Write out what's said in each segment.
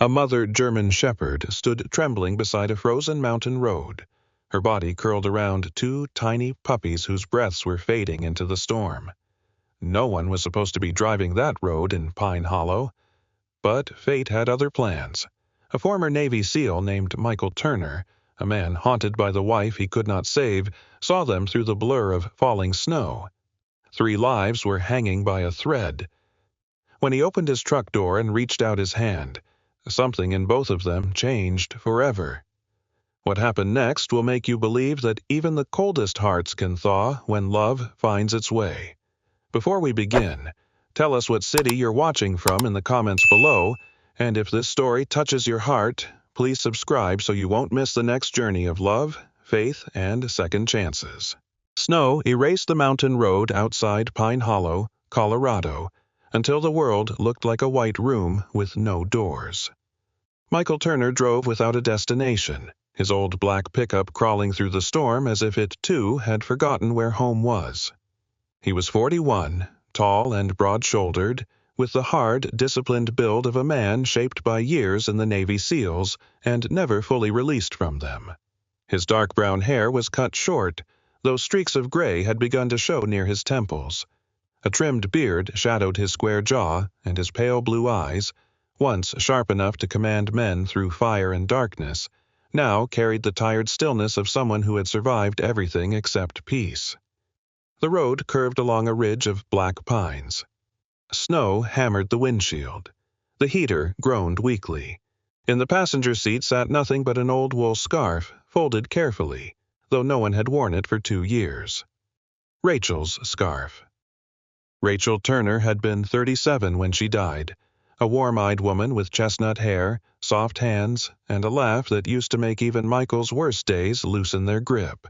A mother German shepherd stood trembling beside a frozen mountain road, her body curled around two tiny puppies whose breaths were fading into the storm. No one was supposed to be driving that road in Pine Hollow, but fate had other plans. A former Navy SEAL named Michael Turner, a man haunted by the wife he could not save, saw them through the blur of falling snow. 3 lives were hanging by a thread. When he opened his truck door and reached out his hand, something in both of them changed forever. What happened next will make you believe that even the coldest hearts can thaw when love finds its way. Before we begin, tell us what city you're watching from in the comments below, and if this story touches your heart, please subscribe so you won't miss the next journey of love, faith, and second chances. Snow erased the mountain road outside Pine Hollow, Colorado, until the world looked like a white room with no doors. Michael Turner drove without a destination, his old black pickup crawling through the storm as if it, too, had forgotten where home was. He was 41, tall and broad-shouldered, with the hard, disciplined build of a man shaped by years in the Navy SEALs and never fully released from them. His dark brown hair was cut short, though streaks of gray had begun to show near his temples. A trimmed beard shadowed his square jaw, and his pale blue eyes, once sharp enough to command men through fire and darkness, now carried the tired stillness of someone who had survived everything except peace. The road curved along a ridge of black pines. Snow hammered the windshield. The heater groaned weakly. In the passenger seat sat nothing but an old wool scarf, folded carefully, though no one had worn it for 2 years. Rachel's scarf. Rachel Turner had been 37 when she died, a warm-eyed woman with chestnut hair, soft hands, and a laugh that used to make even Michael's worst days loosen their grip.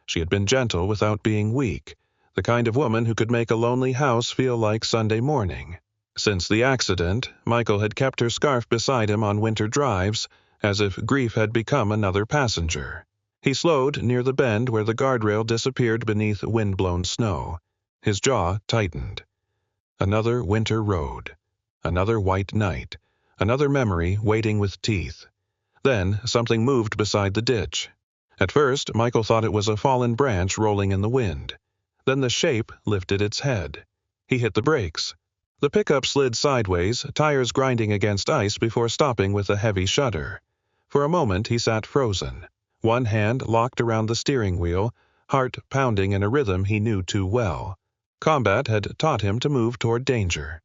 She had been gentle without being weak, the kind of woman who could make a lonely house feel like Sunday morning. Since the accident, Michael had kept her scarf beside him on winter drives, as if grief had become another passenger. He slowed near the bend where the guardrail disappeared beneath wind-blown snow. His jaw tightened. Another winter road. Another white night. Another memory waiting with teeth. Then something moved beside the ditch. At first, Michael thought it was a fallen branch rolling in the wind. Then the shape lifted its head. He hit the brakes. The pickup slid sideways, tires grinding against ice before stopping with a heavy shudder. For a moment he sat frozen, one hand locked around the steering wheel, heart pounding in a rhythm he knew too well. Combat had taught him to move toward danger.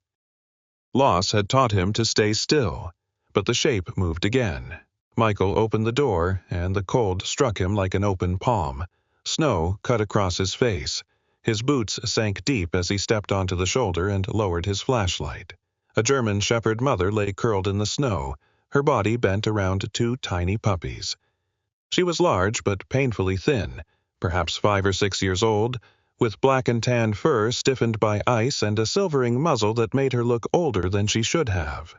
Loss had taught him to stay still, but the shape moved again. Michael opened the door, and the cold struck him like an open palm. Snow cut across his face. His boots sank deep as he stepped onto the shoulder and lowered his flashlight. A German shepherd mother lay curled in the snow, her body bent around 2 tiny puppies. She was large but painfully thin, perhaps 5 or 6 years old, with black and tan fur stiffened by ice and a silvering muzzle that made her look older than she should have.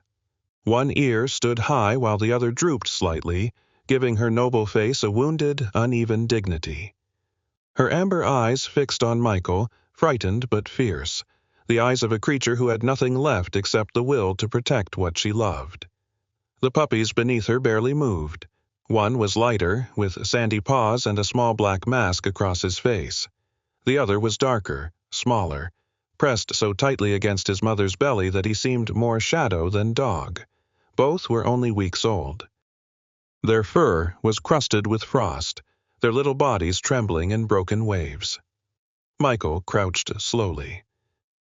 One ear stood high while the other drooped slightly, giving her noble face a wounded, uneven dignity. Her amber eyes fixed on Michael, frightened but fierce, the eyes of a creature who had nothing left except the will to protect what she loved. The puppies beneath her barely moved. One was lighter, with sandy paws and a small black mask across his face. The other was darker, smaller, pressed so tightly against his mother's belly that he seemed more shadow than dog. Both were only weeks old. Their fur was crusted with frost, their little bodies trembling in broken waves. Michael crouched slowly.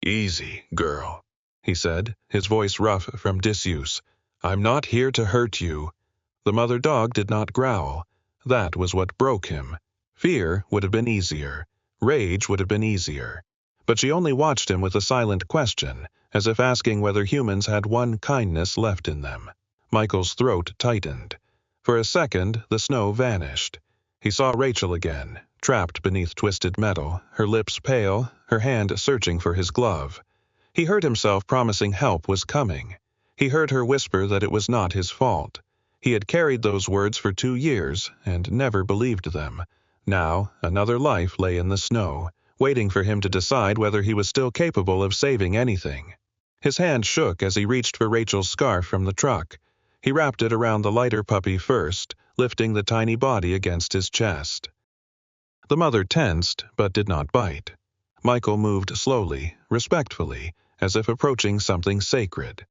"Easy, girl," he said, his voice rough from disuse. "I'm not here to hurt you." The mother dog did not growl. That was what broke him. Fear would have been easier. Rage would have been easier. But she only watched him with a silent question, as if asking whether humans had one kindness left in them. Michael's throat tightened. For a second, the snow vanished. He saw Rachel again, trapped beneath twisted metal, her lips pale, her hand searching for his glove. He heard himself promising help was coming. He heard her whisper that it was not his fault. He had carried those words for 2 years and never believed them. Now, another life lay in the snow, waiting for him to decide whether he was still capable of saving anything. His hand shook as he reached for Rachel's scarf from the truck. He wrapped it around the lighter puppy first, lifting the tiny body against his chest. The mother tensed, but did not bite. Michael moved slowly, respectfully, as if approaching something sacred.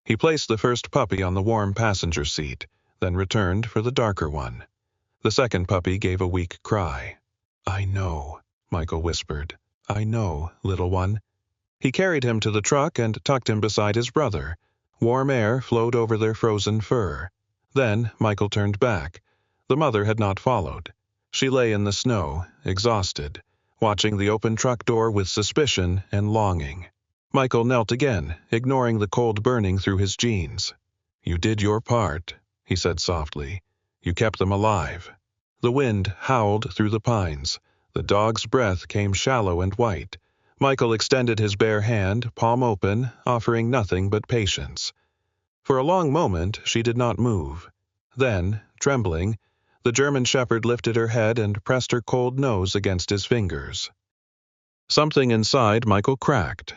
He placed the first puppy on the warm passenger seat, then returned for the darker one. The second puppy gave a weak cry. "I know," Michael whispered. "I know, little one." He carried him to the truck and tucked him beside his brother. Warm air flowed over their frozen fur. Then Michael turned back. The mother had not followed. She lay in the snow, exhausted, watching the open truck door with suspicion and longing. Michael knelt again, ignoring the cold burning through his jeans. "You did your part," he said softly. "You kept them alive." The wind howled through the pines. The dog's breath came shallow and white. Michael extended his bare hand, palm open, offering nothing but patience. For a long moment she did not move. Then, trembling, the German shepherd lifted her head and pressed her cold nose against his fingers. Something inside Michael cracked.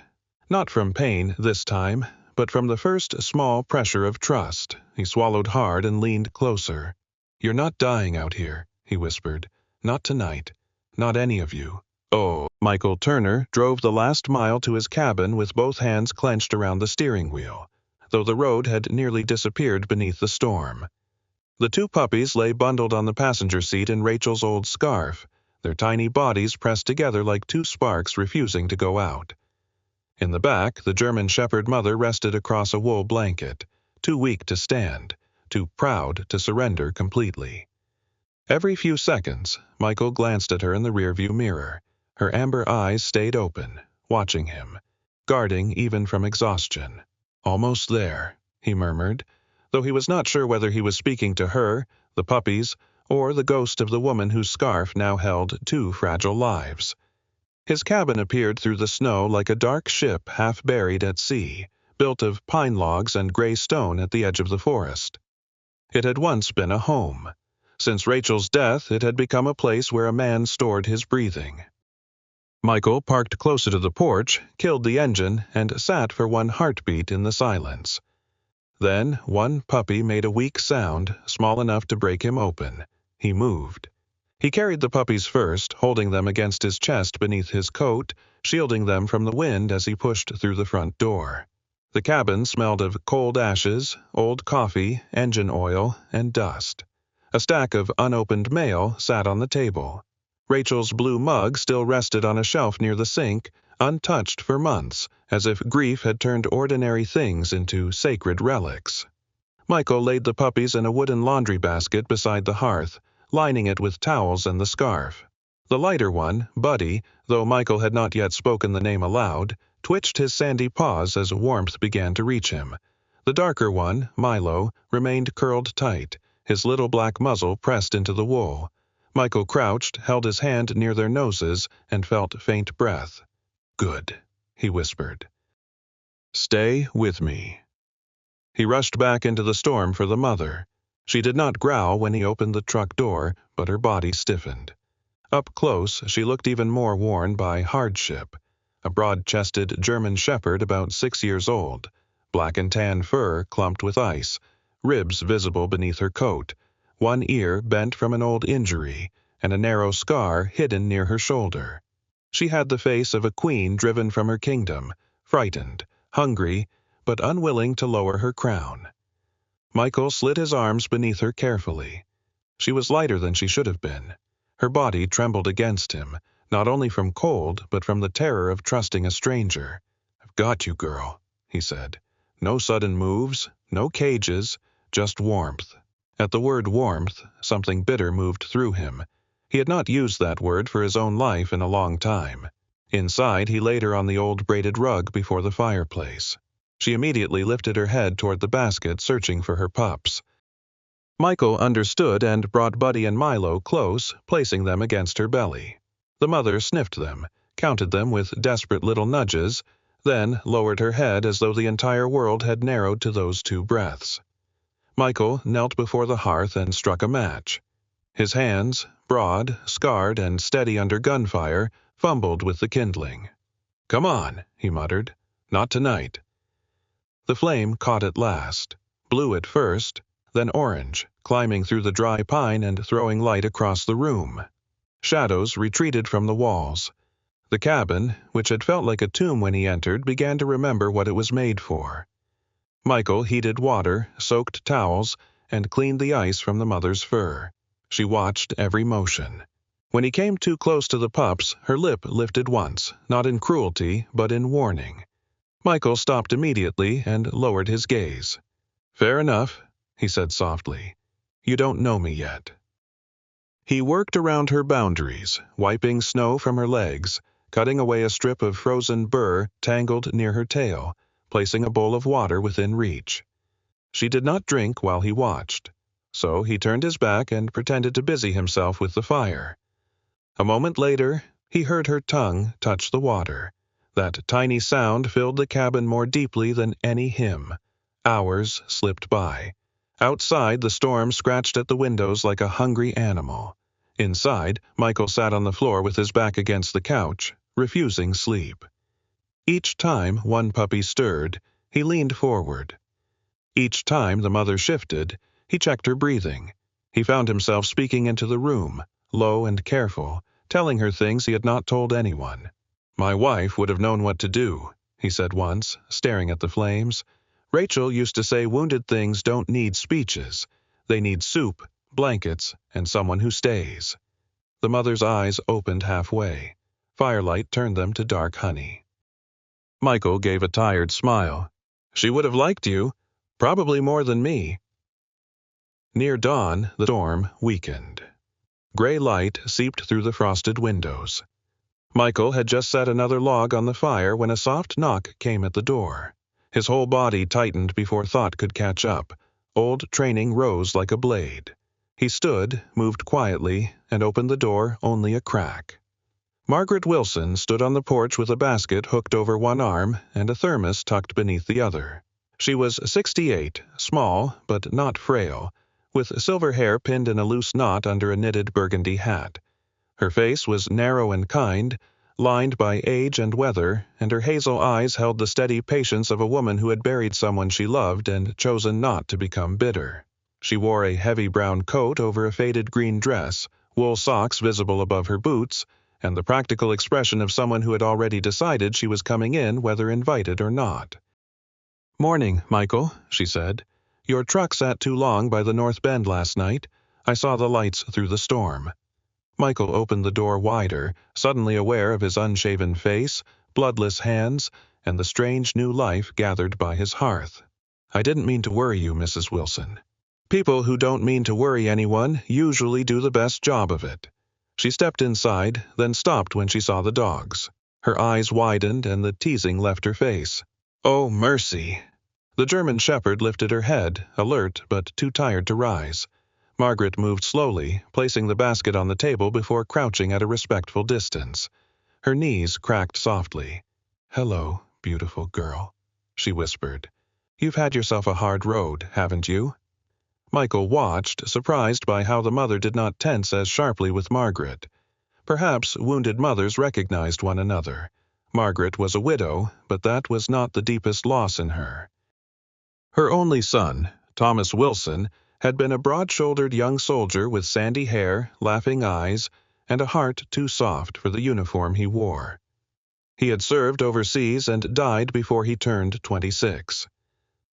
Not from pain this time, but from the first small pressure of trust. He swallowed hard and leaned closer. "You're not dying out here," he whispered. "Not tonight. Not any of you." "Oh." Michael Turner drove the last mile to his cabin with both hands clenched around the steering wheel, though the road had nearly disappeared beneath the storm. The two puppies lay bundled on the passenger seat in Rachel's old scarf, their tiny bodies pressed together like two sparks refusing to go out. In the back, the German shepherd mother rested across a wool blanket, too weak to stand, too proud to surrender completely. Every few seconds, Michael glanced at her in the rearview mirror. Her amber eyes stayed open, watching him, guarding even from exhaustion. "Almost there," he murmured, though he was not sure whether he was speaking to her, the puppies, or the ghost of the woman whose scarf now held two fragile lives. His cabin appeared through the snow like a dark ship half buried at sea, built of pine logs and gray stone at the edge of the forest. It had once been a home. Since Rachel's death, it had become a place where a man stored his breathing. Michael parked closer to the porch, killed the engine, and sat for one heartbeat in the silence. Then one puppy made a weak sound, small enough to break him open. He moved. He carried the puppies first, holding them against his chest beneath his coat, shielding them from the wind as he pushed through the front door. The cabin smelled of cold ashes, old coffee, engine oil, and dust. A stack of unopened mail sat on the table. Rachel's blue mug still rested on a shelf near the sink, untouched for months, as if grief had turned ordinary things into sacred relics. Michael laid the puppies in a wooden laundry basket beside the hearth, lining it with towels and the scarf. The lighter one, Buddy, though Michael had not yet spoken the name aloud, twitched his sandy paws as warmth began to reach him. The darker one, Milo, remained curled tight, his little black muzzle pressed into the wool. Michael crouched, held his hand near their noses, and felt faint breath. "Good," he whispered. "Stay with me." He rushed back into the storm for the mother. She did not growl when he opened the truck door, but her body stiffened. Up close, she looked even more worn by hardship. A broad-chested German shepherd about 6 years old, black and tan fur clumped with ice, ribs visible beneath her coat, one ear bent from an old injury, and a narrow scar hidden near her shoulder. She had the face of a queen driven from her kingdom, frightened, hungry, but unwilling to lower her crown. Michael slid his arms beneath her carefully. She was lighter than she should have been. Her body trembled against him, not only from cold, but from the terror of trusting a stranger. "I've got you, girl," he said. "No sudden moves, no cages, just warmth." At the word warmth, something bitter moved through him. He had not used that word for his own life in a long time. Inside, he laid her on the old braided rug before the fireplace. She immediately lifted her head toward the basket, searching for her pups. Michael understood and brought Buddy and Milo close, placing them against her belly. The mother sniffed them, counted them with desperate little nudges, then lowered her head as though the entire world had narrowed to those 2 breaths. Michael knelt before the hearth and struck a match. His hands, broad, scarred, and steady under gunfire, fumbled with the kindling. "Come on," he muttered. "Not tonight." The flame caught at last. blue at first, then orange, climbing through the dry pine and throwing light across the room. Shadows retreated from the walls. The cabin, which had felt like a tomb when he entered, began to remember what it was made for. Michael heated water, soaked towels, and cleaned the ice from the mother's fur. She watched every motion. When he came too close to the pups, her lip lifted once, not in cruelty, but in warning. Michael stopped immediately and lowered his gaze. "Fair enough," he said softly. "You don't know me yet." He worked around her boundaries, wiping snow from her legs, cutting away a strip of frozen burr tangled near her tail, placing a bowl of water within reach. She did not drink while he watched, so he turned his back and pretended to busy himself with the fire. A moment later, he heard her tongue touch the water. That tiny sound filled the cabin more deeply than any hymn. Hours slipped by. Outside, the storm scratched at the windows like a hungry animal. Inside, Michael sat on the floor with his back against the couch, refusing sleep. Each time one puppy stirred, he leaned forward. Each time the mother shifted, he checked her breathing. He found himself speaking into the room, low and careful, telling her things he had not told anyone. "My wife would have known what to do," he said once, staring at the flames. "Rachel used to say wounded things don't need speeches. They need soup, blankets, and someone who stays." The mother's eyes opened halfway. Firelight turned them to dark honey. Michael gave a tired smile. "She would have liked you. Probably more than me." Near dawn, the storm weakened. Gray light seeped through the frosted windows. Michael had just set another log on the fire when a soft knock came at the door. His whole body tightened before thought could catch up. Old training rose like a blade. He stood, moved quietly, and opened the door only a crack. Margaret Wilson stood on the porch with a basket hooked over one arm and a thermos tucked beneath the other. She was 68, small but not frail, with silver hair pinned in a loose knot under a knitted burgundy hat. Her face was narrow and kind, lined by age and weather, and her hazel eyes held the steady patience of a woman who had buried someone she loved and chosen not to become bitter. She wore a heavy brown coat over a faded green dress, wool socks visible above her boots, and the practical expression of someone who had already decided she was coming in whether invited or not. "Morning, Michael," she said. "Your truck sat too long by the North Bend last night. I saw the lights through the storm." Michael opened the door wider, suddenly aware of his unshaven face, bloodless hands, and the strange new life gathered by his hearth. "I didn't mean to worry you, Mrs. Wilson." People who don't mean to worry anyone usually do the best job of it. She stepped inside, then stopped when she saw the dogs. Her eyes widened and the teasing left her face. "Oh, mercy!" The German shepherd lifted her head, alert but too tired to rise. Margaret moved slowly, placing the basket on the table before crouching at a respectful distance. Her knees cracked softly. "Hello, beautiful girl," she whispered. "You've had yourself a hard road, haven't you?" Michael watched, surprised by how the mother did not tense as sharply with Margaret. Perhaps wounded mothers recognized one another. Margaret was a widow, but that was not the deepest loss in her. Her only son, Thomas Wilson, had been a broad-shouldered young soldier with sandy hair, laughing eyes, and a heart too soft for the uniform he wore. He had served overseas and died before he turned 26.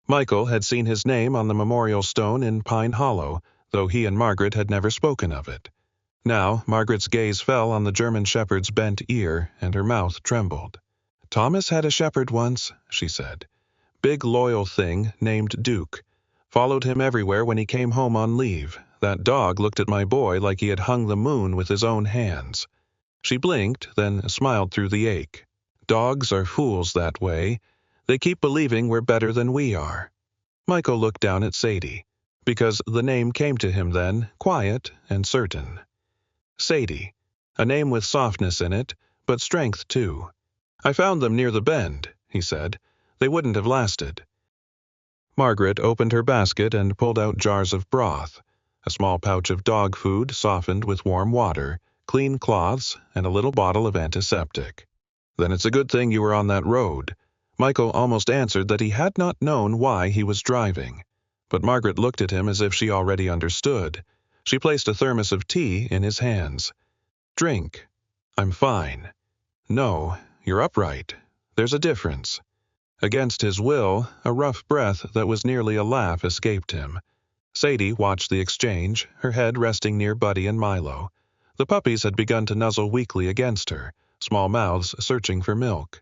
Michael had seen his name on the memorial stone in Pine Hollow, though he and Margaret had never spoken of it. Now Margaret's gaze fell on the German shepherd's bent ear, and her mouth trembled. "Thomas had a shepherd once," she said. "Big loyal thing named Duke. Followed him everywhere when he came home on leave. That dog looked at my boy like he had hung the moon with his own hands." She blinked, then smiled through the ache. "Dogs are fools that way. They keep believing we're better than we are." Michael looked down at Sadie, because the name came to him then, quiet and certain. Sadie, a name with softness in it, but strength too. "I found them near the bend," he said. "They wouldn't have lasted." Margaret opened her basket and pulled out jars of broth, a small pouch of dog food softened with warm water, clean cloths, and a little bottle of antiseptic. "Then it's a good thing you were on that road." Michael almost answered that he had not known why he was driving. But Margaret looked at him as if she already understood. She placed a thermos of tea in his hands. "Drink." "I'm fine." "No, you're upright. There's a difference." Against his will, a rough breath that was nearly a laugh escaped him. Sadie watched the exchange, her head resting near Buddy and Milo. The puppies had begun to nuzzle weakly against her, small mouths searching for milk.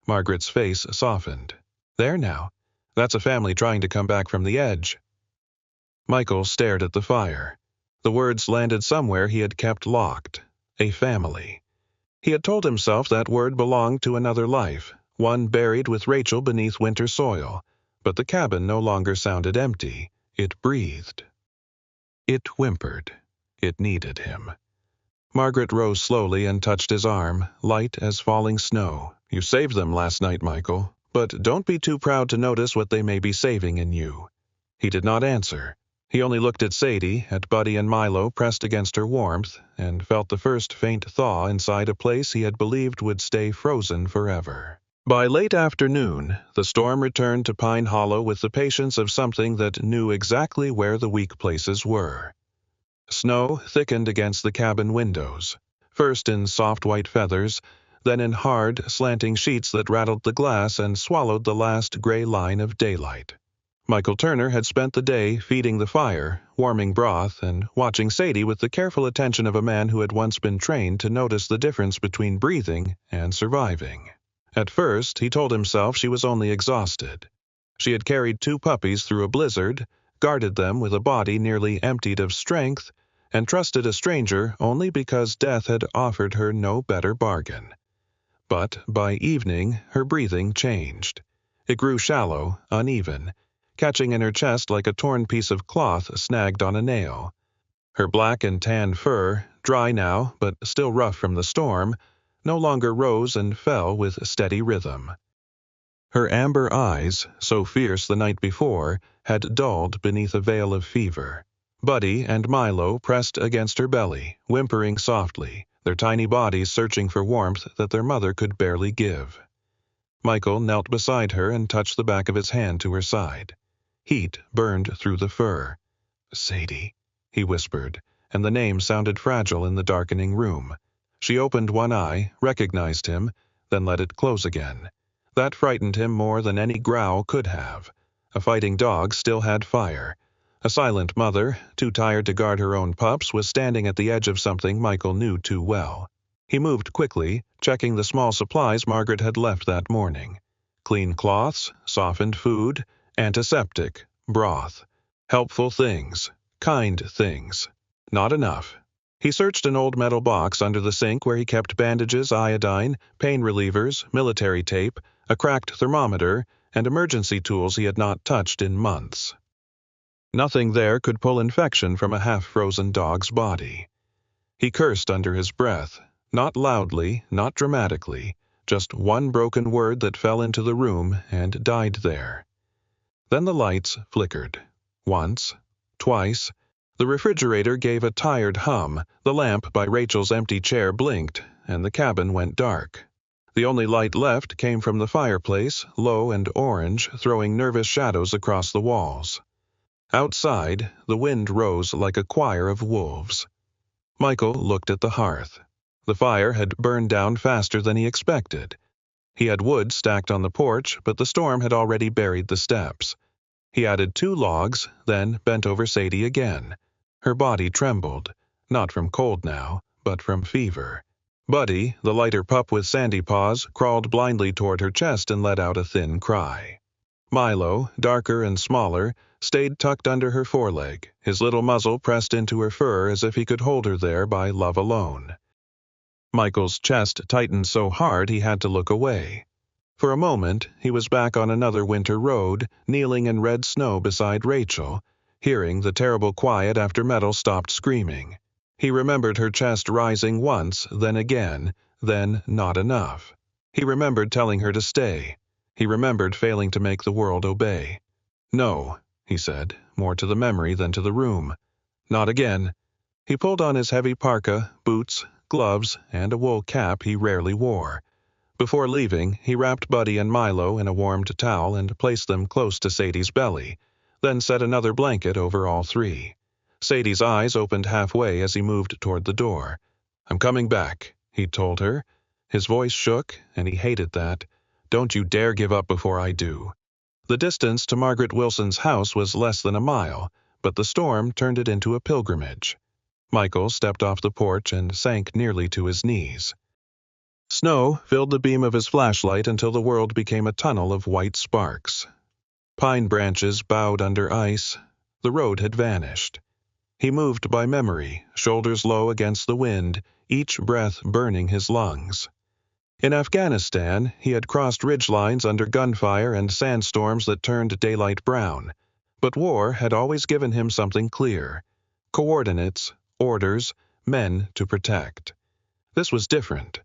Margaret's face softened. "There now. That's a family trying to come back from the edge." Michael stared at the fire. The words landed somewhere he had kept locked. A family. He had told himself that word belonged to another life, one buried with Rachel beneath winter soil. But the cabin no longer sounded empty. It breathed. It whimpered. It needed him. Margaret rose slowly and touched his arm, light as falling snow. "You saved them last night, Michael, but don't be too proud to notice what they may be saving in you." He did not answer. He only looked at Sadie, at Buddy and Milo pressed against her warmth, and felt the first faint thaw inside a place he had believed would stay frozen forever. By late afternoon, the storm returned to Pine Hollow with the patience of something that knew exactly where the weak places were. Snow thickened against the cabin windows, first in soft white feathers, then in hard, slanting sheets that rattled the glass and swallowed the last gray line of daylight. Michael Turner had spent the day feeding the fire, warming broth, and watching Sadie with the careful attention of a man who had once been trained to notice the difference between breathing and surviving. At first, he told himself she was only exhausted. She had carried 2 puppies through a blizzard, guarded them with a body nearly emptied of strength, and trusted a stranger only because death had offered her no better bargain. But by evening, her breathing changed. It grew shallow, uneven, catching in her chest like a torn piece of cloth snagged on a nail. Her black and tan fur, dry now but still rough from the storm, no longer rose and fell with steady rhythm. Her amber eyes, so fierce the night before, had dulled beneath a veil of fever. Buddy and Milo pressed against her belly, whimpering softly, their tiny bodies searching for warmth that their mother could barely give. Michael knelt beside her and touched the back of his hand to her side. Heat burned through the fur. "Sadie," he whispered, and the name sounded fragile in the darkening room. She opened one eye, recognized him, then let it close again. That frightened him more than any growl could have. A fighting dog still had fire. A silent mother, too tired to guard her own pups, was standing at the edge of something Michael knew too well. He moved quickly, checking the small supplies Margaret had left that morning. Clean cloths, softened food, antiseptic, broth. Helpful things, kind things. Not enough. He searched an old metal box under the sink where he kept bandages, iodine, pain relievers, military tape, a cracked thermometer, and emergency tools he had not touched in months. Nothing there could pull infection from a half-frozen dog's body. He cursed under his breath, not loudly, not dramatically, just one broken word that fell into the room and died there. Then the lights flickered. Once, twice. The refrigerator gave a tired hum, the lamp by Rachel's empty chair blinked, and the cabin went dark. The only light left came from the fireplace, low and orange, throwing nervous shadows across the walls. Outside, the wind rose like a choir of wolves. Michael looked at the hearth. The fire had burned down faster than he expected. He had wood stacked on the porch, but the storm had already buried the steps. He added 2 logs, then bent over Sadie again. Her body trembled, not from cold now, but from fever. Buddy, the lighter pup with sandy paws, crawled blindly toward her chest and let out a thin cry. Milo, darker and smaller, stayed tucked under her foreleg, his little muzzle pressed into her fur as if he could hold her there by love alone. Michael's chest tightened so hard he had to look away. For a moment, he was back on another winter road, kneeling in red snow beside Rachel, hearing the terrible quiet after Metal stopped screaming. He remembered her chest rising once, then again, then not enough. He remembered telling her to stay. He remembered failing to make the world obey. "No," he said, more to the memory than to the room. "Not again." He pulled on his heavy parka, boots, gloves, and a wool cap he rarely wore. Before leaving, he wrapped Buddy and Milo in a warmed towel and placed them close to Sadie's belly. then set another blanket over all three. Sadie's eyes opened halfway as he moved toward the door. "I'm coming back," he told her. His voice shook, and he hated that. "Don't you dare give up before I do." The distance to Margaret Wilson's house was less than a mile, but the storm turned it into a pilgrimage. Michael stepped off the porch and sank nearly to his knees. Snow filled the beam of his flashlight until the world became a tunnel of white sparks. Pine branches bowed under ice. The road had vanished. He moved by memory, shoulders low against the wind, each breath burning his lungs. In Afghanistan, he had crossed ridgelines under gunfire and sandstorms that turned daylight brown. But war had always given him something clear: coordinates, orders, men to protect. This was different.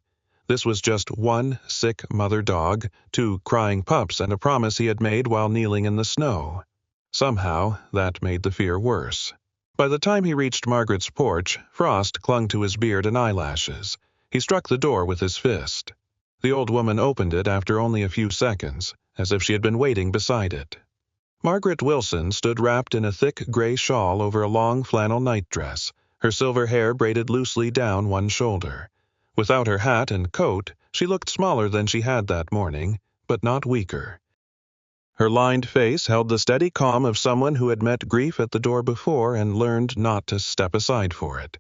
This was just one sick mother dog, two crying pups, and a promise he had made while kneeling in the snow. Somehow, that made the fear worse. By the time he reached Margaret's porch, frost clung to his beard and eyelashes. He struck the door with his fist. The old woman opened it after only a few seconds, as if she had been waiting beside it. Margaret Wilson stood wrapped in a thick gray shawl over a long flannel nightdress, her silver hair braided loosely down one shoulder. Without her hat and coat, she looked smaller than she had that morning, but not weaker. Her lined face held the steady calm of someone who had met grief at the door before and learned not to step aside for it.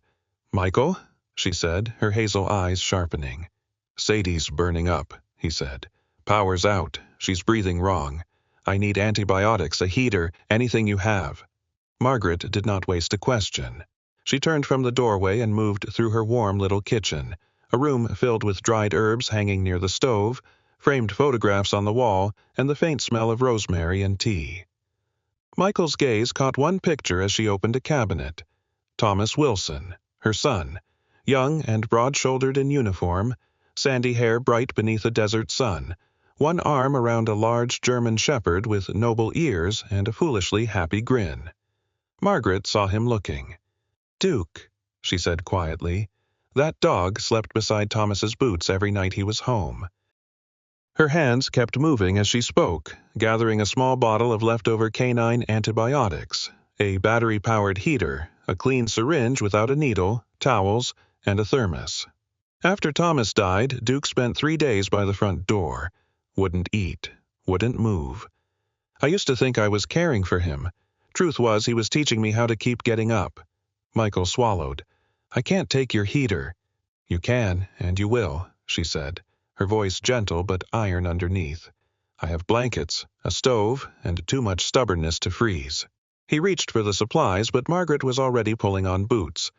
"Michael?" she said, her hazel eyes sharpening. "Sadie's burning up," he said. "Power's out. She's breathing wrong. I need antibiotics, a heater, anything you have." Margaret did not waste a question. She turned from the doorway and moved through her warm little kitchen, a room filled with dried herbs hanging near the stove, framed photographs on the wall, and the faint smell of rosemary and tea. Michael's gaze caught one picture as she opened a cabinet. Thomas Wilson, her son, young and broad-shouldered in uniform, sandy hair bright beneath a desert sun, one arm around a large German shepherd with noble ears and a foolishly happy grin. Margaret saw him looking. "Duke," she said quietly. "That dog slept beside Thomas's boots every night he was home." Her hands kept moving as she spoke, gathering a small bottle of leftover canine antibiotics, a battery-powered heater, a clean syringe without a needle, towels, and a thermos. After Thomas died, Duke spent 3 days by the front door. Wouldn't eat, wouldn't move. I used to think I was caring for him. Truth was, he was teaching me how to keep getting up. Michael swallowed. "I can't take your heater." "You can, and you will," she said, her voice gentle but iron underneath. "I have blankets, a stove, and too much stubbornness to freeze." He reached for the supplies, but Margaret was already pulling on boots.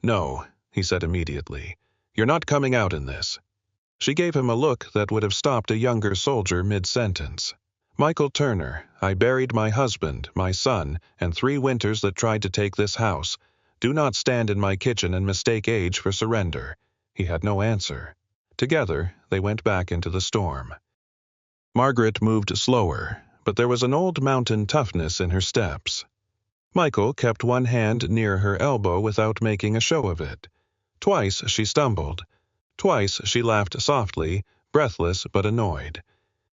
"No," he said immediately. "You're not coming out in this." She gave him a look that would have stopped a younger soldier mid-sentence. "Michael Turner, I buried my husband, my son, and 3 winters that tried to take this house. Do not stand in my kitchen and mistake age for surrender." He had no answer. Together, they went back into the storm. Margaret moved slower, but there was an old mountain toughness in her steps. Michael kept one hand near her elbow without making a show of it. Twice she stumbled. Twice she laughed softly, breathless but annoyed.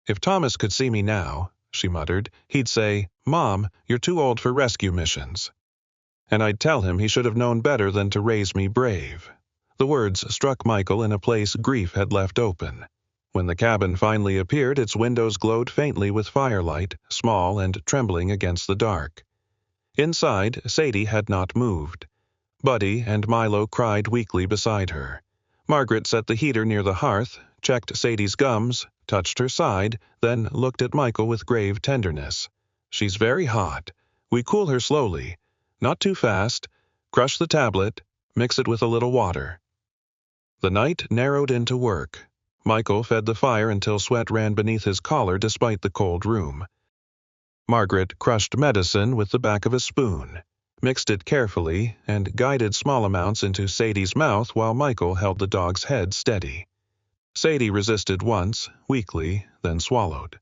"If Thomas could see me now," she muttered, "he'd say, 'Mom, you're too old for rescue missions.' And I'd tell him he should have known better than to raise me brave." The words struck Michael in a place grief had left open. When the cabin finally appeared, its windows glowed faintly with firelight, small and trembling against the dark. Inside, Sadie had not moved. Buddy and Milo cried weakly beside her. Margaret set the heater near the hearth, checked Sadie's gums, touched her side, then looked at Michael with grave tenderness. "She's very hot. We cool her slowly. Not too fast. Crush the tablet. Mix it with a little water." The night narrowed into work. Michael fed the fire until sweat ran beneath his collar despite the cold room. Margaret crushed medicine with the back of a spoon, mixed it carefully, and guided small amounts into Sadie's mouth while Michael held the dog's head steady. Sadie resisted once, weakly, then swallowed.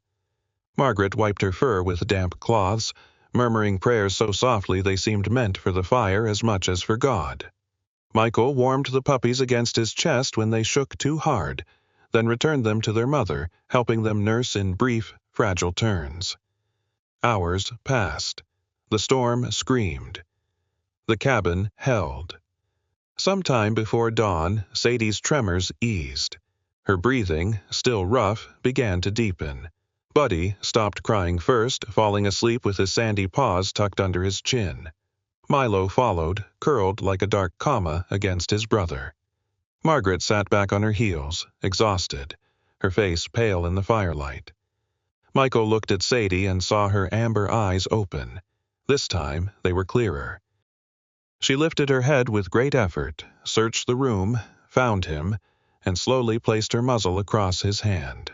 Margaret wiped her fur with damp cloths, murmuring prayers so softly they seemed meant for the fire as much as for God. Michael warmed the puppies against his chest when they shook too hard, then returned them to their mother, helping them nurse in brief, fragile turns. Hours passed. The storm screamed. The cabin held. Sometime before dawn, Sadie's tremors eased. Her breathing, still rough, began to deepen. Buddy stopped crying first, falling asleep with his sandy paws tucked under his chin. Milo followed, curled like a dark comma against his brother. Margaret sat back on her heels, exhausted, her face pale in the firelight. Michael looked at Sadie and saw her amber eyes open. This time they were clearer. She lifted her head with great effort, searched the room, found him, and slowly placed her muzzle across his hand.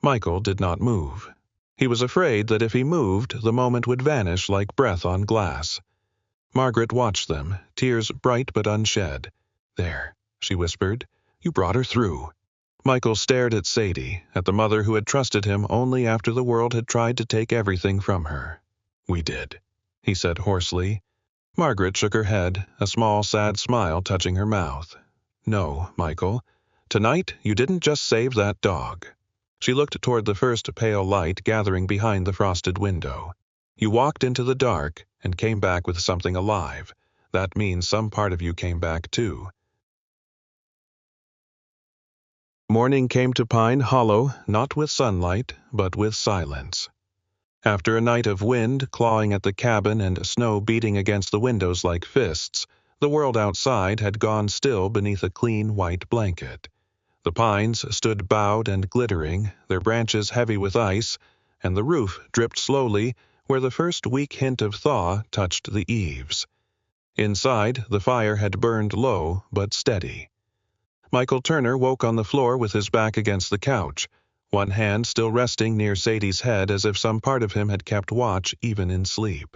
Michael did not move. He was afraid that if he moved, the moment would vanish like breath on glass. Margaret watched them, tears bright but unshed. "There," she whispered. "You brought her through." Michael stared at Sadie, at the mother who had trusted him only after the world had tried to take everything from her. "We did," he said hoarsely. Margaret shook her head, a small sad smile touching her mouth. "No, Michael. Tonight you didn't just save that dog." She looked toward the first pale light gathering behind the frosted window. "You walked into the dark and came back with something alive. That means some part of you came back too." Morning came to Pine Hollow, not with sunlight, but with silence. After a night of wind clawing at the cabin and snow beating against the windows like fists, the world outside had gone still beneath a clean white blanket. The pines stood bowed and glittering, their branches heavy with ice, and the roof dripped slowly where the first weak hint of thaw touched the eaves. Inside, the fire had burned low but steady. Michael Turner woke on the floor with his back against the couch, one hand still resting near Sadie's head as if some part of him had kept watch even in sleep.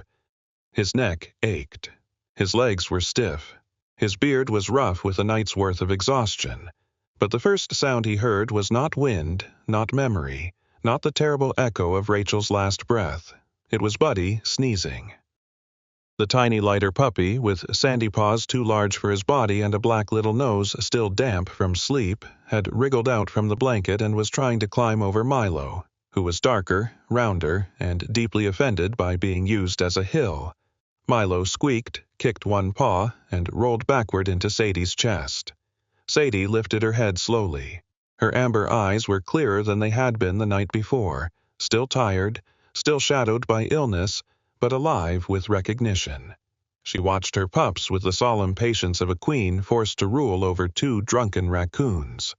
His neck ached. His legs were stiff. His beard was rough with a night's worth of exhaustion. But the first sound he heard was not wind, not memory, not the terrible echo of Rachel's last breath. It was Buddy sneezing. The tiny lighter puppy, with sandy paws too large for his body and a black little nose still damp from sleep, had wriggled out from the blanket and was trying to climb over Milo, who was darker, rounder, and deeply offended by being used as a hill. Milo squeaked, kicked one paw, and rolled backward into Sadie's chest. Sadie lifted her head slowly. Her amber eyes were clearer than they had been the night before, still tired, still shadowed by illness, but alive with recognition. She watched her pups with the solemn patience of a queen forced to rule over two drunken raccoons.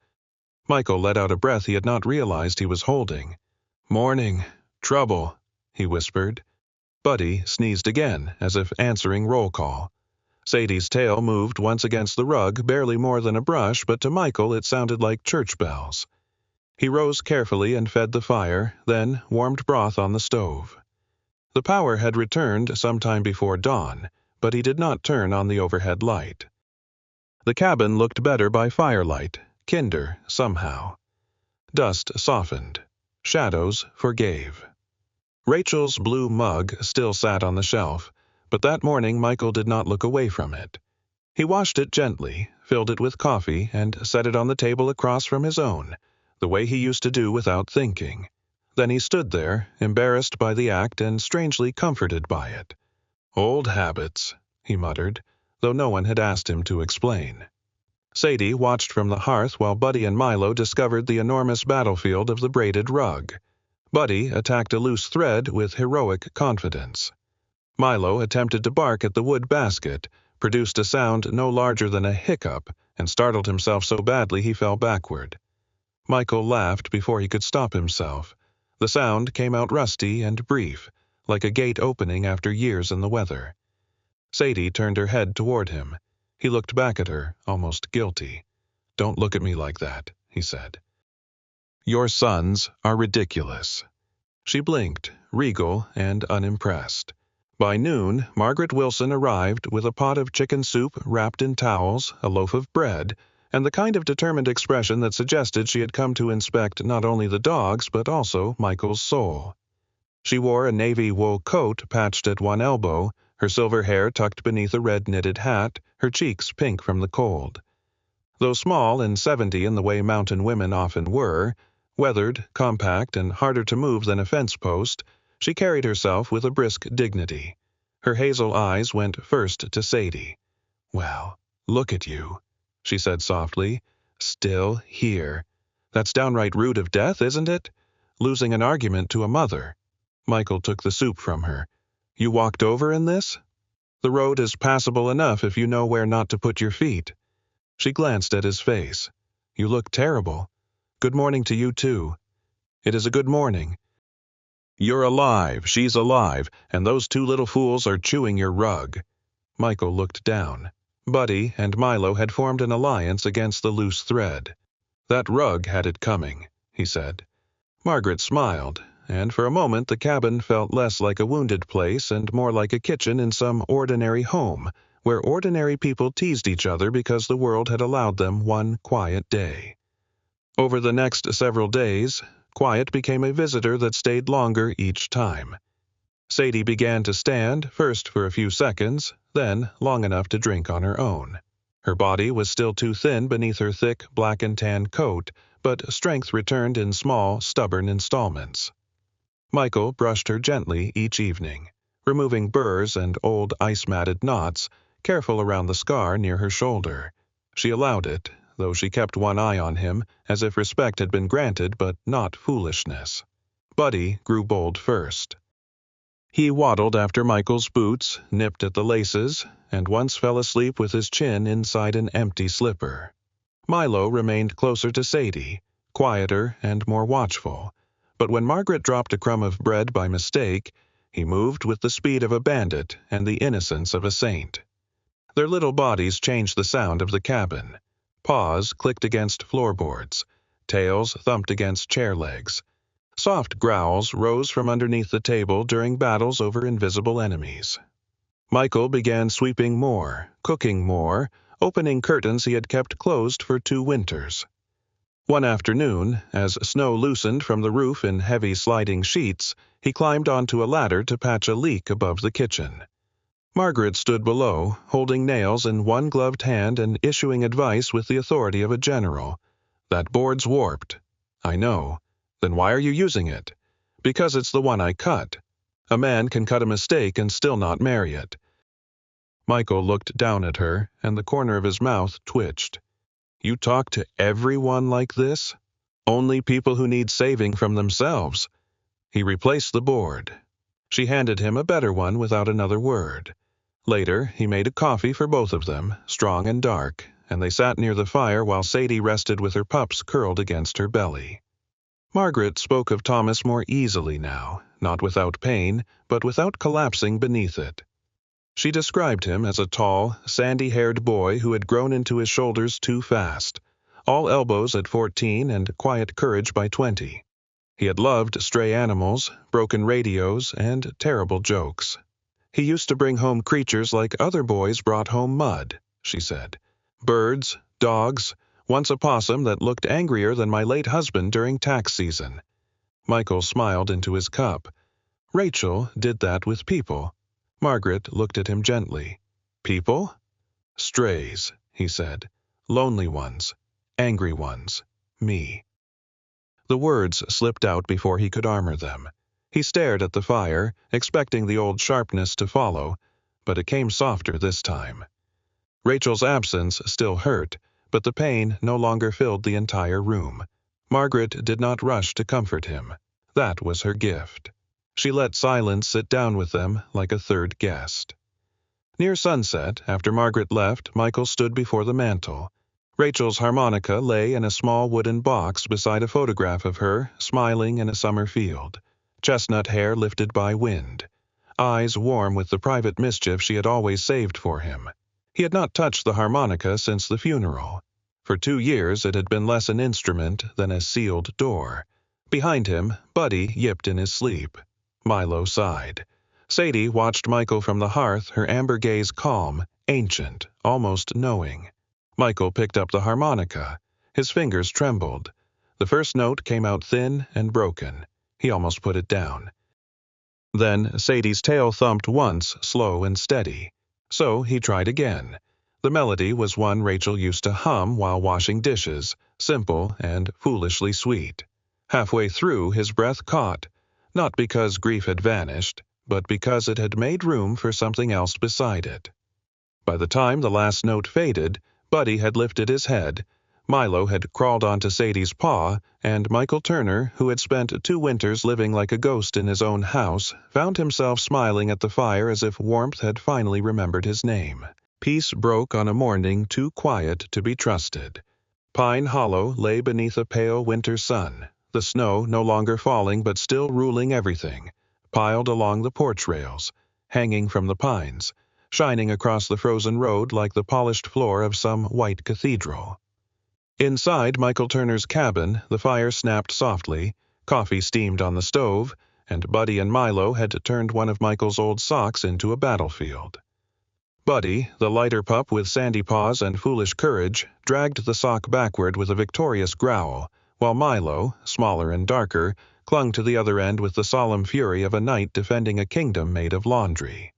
Michael let out a breath he had not realized he was holding. "Morning. Trouble," he whispered. Buddy sneezed again, as if answering roll call. Sadie's tail moved once against the rug, barely more than a brush, but to Michael it sounded like church bells. He rose carefully and fed the fire, then warmed broth on the stove. The power had returned sometime before dawn, but he did not turn on the overhead light. The cabin looked better by firelight, kinder somehow. Dust softened. Shadows forgave. Rachel's blue mug still sat on the shelf, but that morning Michael did not look away from it. He washed it gently, filled it with coffee, and set it on the table across from his own, the way he used to do without thinking. Then he stood there, embarrassed by the act and strangely comforted by it. "Old habits," he muttered, though no one had asked him to explain. Sadie watched from the hearth while Buddy and Milo discovered the enormous battlefield of the braided rug. Buddy attacked a loose thread with heroic confidence. Milo attempted to bark at the wood basket, produced a sound no larger than a hiccup, and startled himself so badly he fell backward. Michael laughed before he could stop himself. The sound came out rusty and brief, like a gate opening after years in the weather. Sadie turned her head toward him. He looked back at her, almost guilty. "Don't look at me like that," he said. "Your sons are ridiculous." She blinked, regal and unimpressed. By noon, Margaret Wilson arrived with a pot of chicken soup wrapped in towels, a loaf of bread, and the kind of determined expression that suggested she had come to inspect not only the dogs but also Michael's soul. She wore a navy wool coat patched at one elbow, her silver hair tucked beneath a red knitted hat, her cheeks pink from the cold. Though small and 70 in the way mountain women often were, weathered, compact, and harder to move than a fence post, she carried herself with a brisk dignity. Her hazel eyes went first to Sadie. "Well, look at you," she said softly. "Still here. That's downright rude of death, isn't it? Losing an argument to a mother." Michael took the soup from her. "You walked over in this? The road is passable enough if you know where not to put your feet." She glanced at his face. "You look terrible. Good morning to you, too." "It is a good morning." "You're alive, she's alive, and those two little fools are chewing your rug." Michael looked down. Buddy and Milo had formed an alliance against the loose thread. "That rug had it coming," he said. Margaret smiled, and for a moment the cabin felt less like a wounded place and more like a kitchen in some ordinary home, where ordinary people teased each other because the world had allowed them one quiet day. Over the next several days, quiet became a visitor that stayed longer each time. Sadie began to stand, first for a few seconds, then long enough to drink on her own. Her body was still too thin beneath her thick black and tan coat, but strength returned in small, stubborn installments. Michael brushed her gently each evening, removing burrs and old ice-matted knots, careful around the scar near her shoulder. She allowed it, though she kept one eye on him, as if respect had been granted but not foolishness. Buddy grew bold first. He waddled after Michael's boots, nipped at the laces, and once fell asleep with his chin inside an empty slipper. Milo remained closer to Sadie, quieter and more watchful, but when Margaret dropped a crumb of bread by mistake, he moved with the speed of a bandit and the innocence of a saint. Their little bodies changed the sound of the cabin. Paws clicked against floorboards, tails thumped against chair legs. Soft growls rose from underneath the table during battles over invisible enemies. Michael began sweeping more, cooking more, opening curtains he had kept closed for 2 winters. One afternoon, as snow loosened from the roof in heavy sliding sheets, he climbed onto a ladder to patch a leak above the kitchen. Margaret stood below, holding nails in one gloved hand and issuing advice with the authority of a general. "That board's warped." "I know." "Then why are you using it?" "Because it's the one I cut. A man can cut a mistake and still not marry it." Michael looked down at her, and the corner of his mouth twitched. "You talk to everyone like this? Only people who need saving from themselves." He replaced the board. She handed him a better one without another word. Later, he made a coffee for both of them, strong and dark, and they sat near the fire while Sadie rested with her pups curled against her belly. Margaret spoke of Thomas more easily now, not without pain, but without collapsing beneath it. She described him as a tall, sandy-haired boy who had grown into his shoulders too fast, all elbows at 14 and quiet courage by 20. He had loved stray animals, broken radios, and terrible jokes. "He used to bring home creatures like other boys brought home mud," she said. "Birds, dogs, once a possum that looked angrier than my late husband during tax season." Michael smiled into his cup. "Rachel did that with people." Margaret looked at him gently. "People?" "Strays," he said. "Lonely ones. Angry ones. Me." The words slipped out before he could armor them. He stared at the fire, expecting the old sharpness to follow, but it came softer this time. Rachel's absence still hurt, but the pain no longer filled the entire room. Margaret did not rush to comfort him. That was her gift. She let silence sit down with them like a third guest. Near sunset, after Margaret left, Michael stood before the mantel. Rachel's harmonica lay in a small wooden box beside a photograph of her, smiling in a summer field. Chestnut hair lifted by wind. Eyes warm with the private mischief she had always saved for him. He had not touched the harmonica since the funeral. For 2 years it had been less an instrument than a sealed door. Behind him, Buddy yipped in his sleep. Milo sighed. Sadie watched Michael from the hearth, her amber gaze calm, ancient, almost knowing. Michael picked up the harmonica. His fingers trembled. The first note came out thin and broken. He almost put it down. Then Sadie's tail thumped once, slow and steady. So he tried again. The melody was one Rachel used to hum while washing dishes, simple and foolishly sweet. Halfway through, his breath caught, not because grief had vanished, but because it had made room for something else beside it. By the time the last note faded, Buddy had lifted his head, Milo had crawled onto Sadie's paw, and Michael Turner, who had spent 2 winters living like a ghost in his own house, found himself smiling at the fire as if warmth had finally remembered his name. Peace broke on a morning too quiet to be trusted. Pine Hollow lay beneath a pale winter sun, the snow no longer falling but still ruling everything, piled along the porch rails, hanging from the pines, shining across the frozen road like the polished floor of some white cathedral. Inside Michael Turner's cabin, the fire snapped softly, coffee steamed on the stove, and Buddy and Milo had turned one of Michael's old socks into a battlefield. Buddy, the lighter pup with sandy paws and foolish courage, dragged the sock backward with a victorious growl, while Milo, smaller and darker, clung to the other end with the solemn fury of a knight defending a kingdom made of laundry.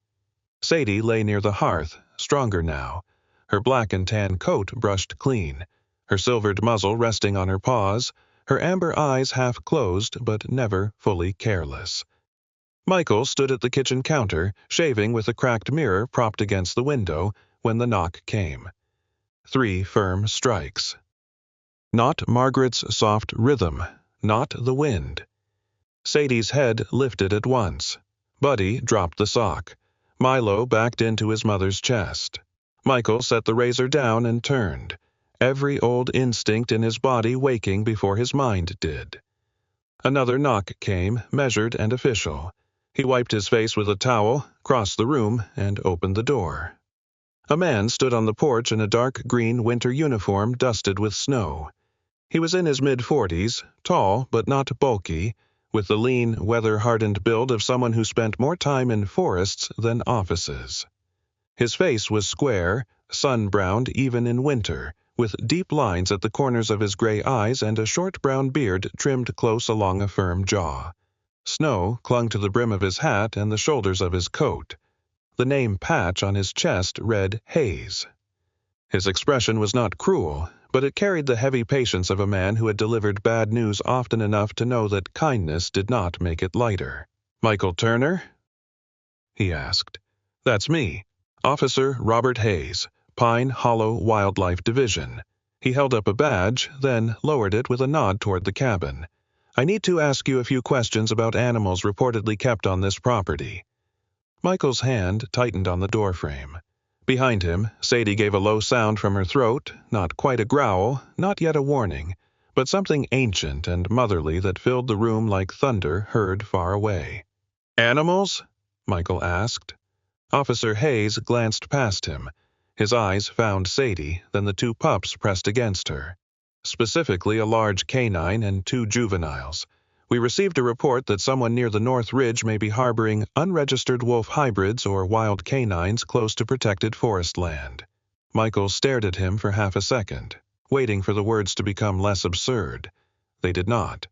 Sadie lay near the hearth, stronger now, her black and tan coat brushed clean, her silvered muzzle resting on her paws, her amber eyes half closed but never fully careless. Michael stood at the kitchen counter, shaving with a cracked mirror propped against the window, when the knock came. 3 firm strikes. Not Margaret's soft rhythm, not the wind. Sadie's head lifted at once. Buddy dropped the sock. Milo backed into his mother's chest. Michael set the razor down and turned, every old instinct in his body waking before his mind did. Another knock came, measured and official. He wiped his face with a towel, crossed the room, and opened the door. A man stood on the porch in a dark green winter uniform dusted with snow. He was in his mid-40s, tall but not bulky, with the lean, weather-hardened build of someone who spent more time in forests than offices. His face was square, sun-browned even in winter, with deep lines at the corners of his gray eyes and a short brown beard trimmed close along a firm jaw. Snow clung to the brim of his hat and the shoulders of his coat. The name patch on his chest read Hayes. His expression was not cruel, but it carried the heavy patience of a man who had delivered bad news often enough to know that kindness did not make it lighter. "Michael Turner?" he asked. "That's me, Officer Robert Hayes, Pine Hollow Wildlife Division." He held up a badge, then lowered it with a nod toward the cabin. "I need to ask you a few questions about animals reportedly kept on this property." Michael's hand tightened on the doorframe. Behind him, Sadie gave a low sound from her throat, not quite a growl, not yet a warning, but something ancient and motherly that filled the room like thunder heard far away. "Animals?" Michael asked. Officer Hayes glanced past him. His eyes found Sadie, then the 2 pups pressed against her. Specifically a large canine and 2 juveniles. "We received a report that someone near the North Ridge may be harboring unregistered wolf hybrids or wild canines close to protected forest land." Michael stared at him for half a second, waiting for the words to become less absurd. They did not.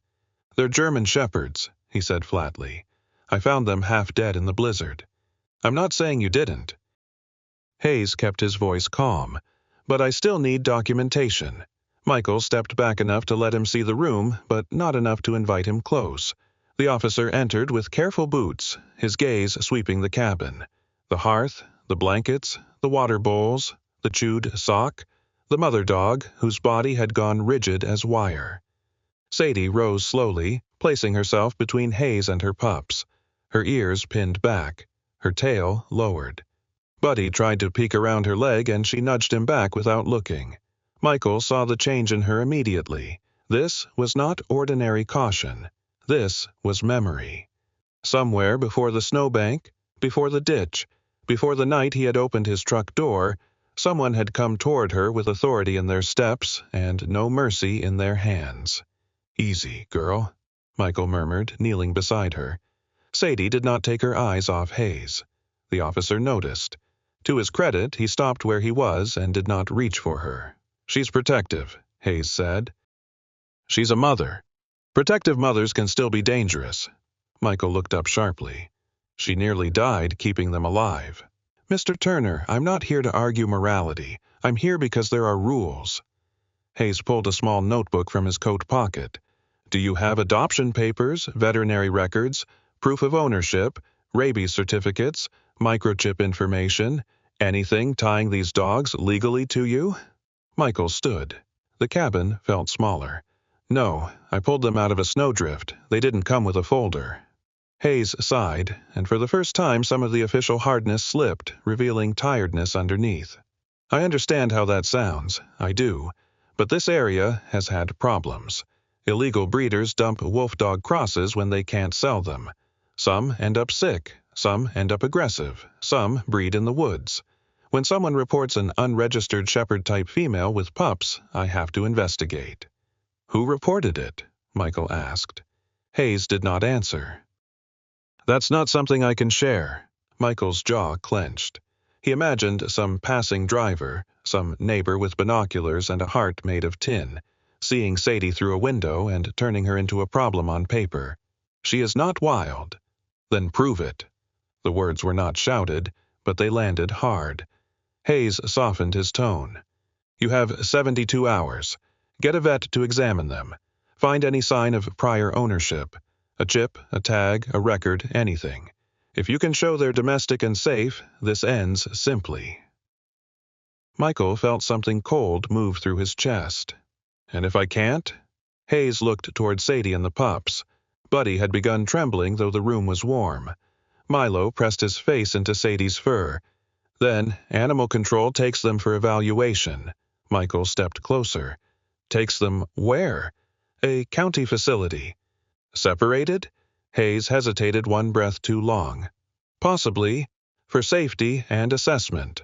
"They're German shepherds," he said flatly. "I found them half dead in the blizzard." "I'm not saying you didn't." Hayes kept his voice calm. "But I still need documentation." Michael stepped back enough to let him see the room, but not enough to invite him close. The officer entered with careful boots, his gaze sweeping the cabin. The hearth, the blankets, the water bowls, the chewed sock, the mother dog, whose body had gone rigid as wire. Sadie rose slowly, placing herself between Hayes and her pups, her ears pinned back, her tail lowered. Buddy tried to peek around her leg and she nudged him back without looking. Michael saw the change in her immediately. This was not ordinary caution. This was memory. Somewhere before the snowbank, before the ditch, before the night he had opened his truck door, someone had come toward her with authority in their steps and no mercy in their hands. "Easy, girl," Michael murmured, kneeling beside her. Sadie did not take her eyes off Hayes. The officer noticed. To his credit, he stopped where he was and did not reach for her. "She's protective," Hayes said. "She's a mother. Protective mothers can still be dangerous." Michael looked up sharply. "She nearly died keeping them alive." "Mr. Turner, I'm not here to argue morality. I'm here because there are rules." Hayes pulled a small notebook from his coat pocket. "Do you have adoption papers, veterinary records, proof of ownership, Rabies certificates, microchip information, anything tying these dogs legally to you? Michael stood. The cabin felt smaller. No, I pulled them out of a snowdrift. They didn't come with a folder. Hayes sighed, and for the first time some of the official hardness slipped, revealing tiredness underneath. I understand how that sounds, I do, but this area has had problems. Illegal breeders dump wolf dog crosses when they can't sell them. Some end up sick, some end up aggressive, some breed in the woods. When someone reports an unregistered shepherd-type female with pups, I have to investigate. Who reported it? Michael asked. Hayes did not answer. That's not something I can share. Michael's jaw clenched. He imagined some passing driver, some neighbor with binoculars and a heart made of tin, seeing Sadie through a window and turning her into a problem on paper. She is not wild. Then prove it. The words were not shouted, but they landed hard. Hayes softened his tone. You have 72 hours. Get a vet to examine them. Find any sign of prior ownership. A chip, a tag, a record, anything. If you can show they're domestic and safe, this ends simply. Michael felt something cold move through his chest. And if I can't? Hayes looked toward Sadie and the pups. Buddy had begun trembling, though the room was warm. Milo pressed his face into Sadie's fur. Then, animal control takes them for evaluation. Michael stepped closer. Takes them where? A county facility. Separated? Hayes hesitated one breath too long. Possibly, for safety and assessment.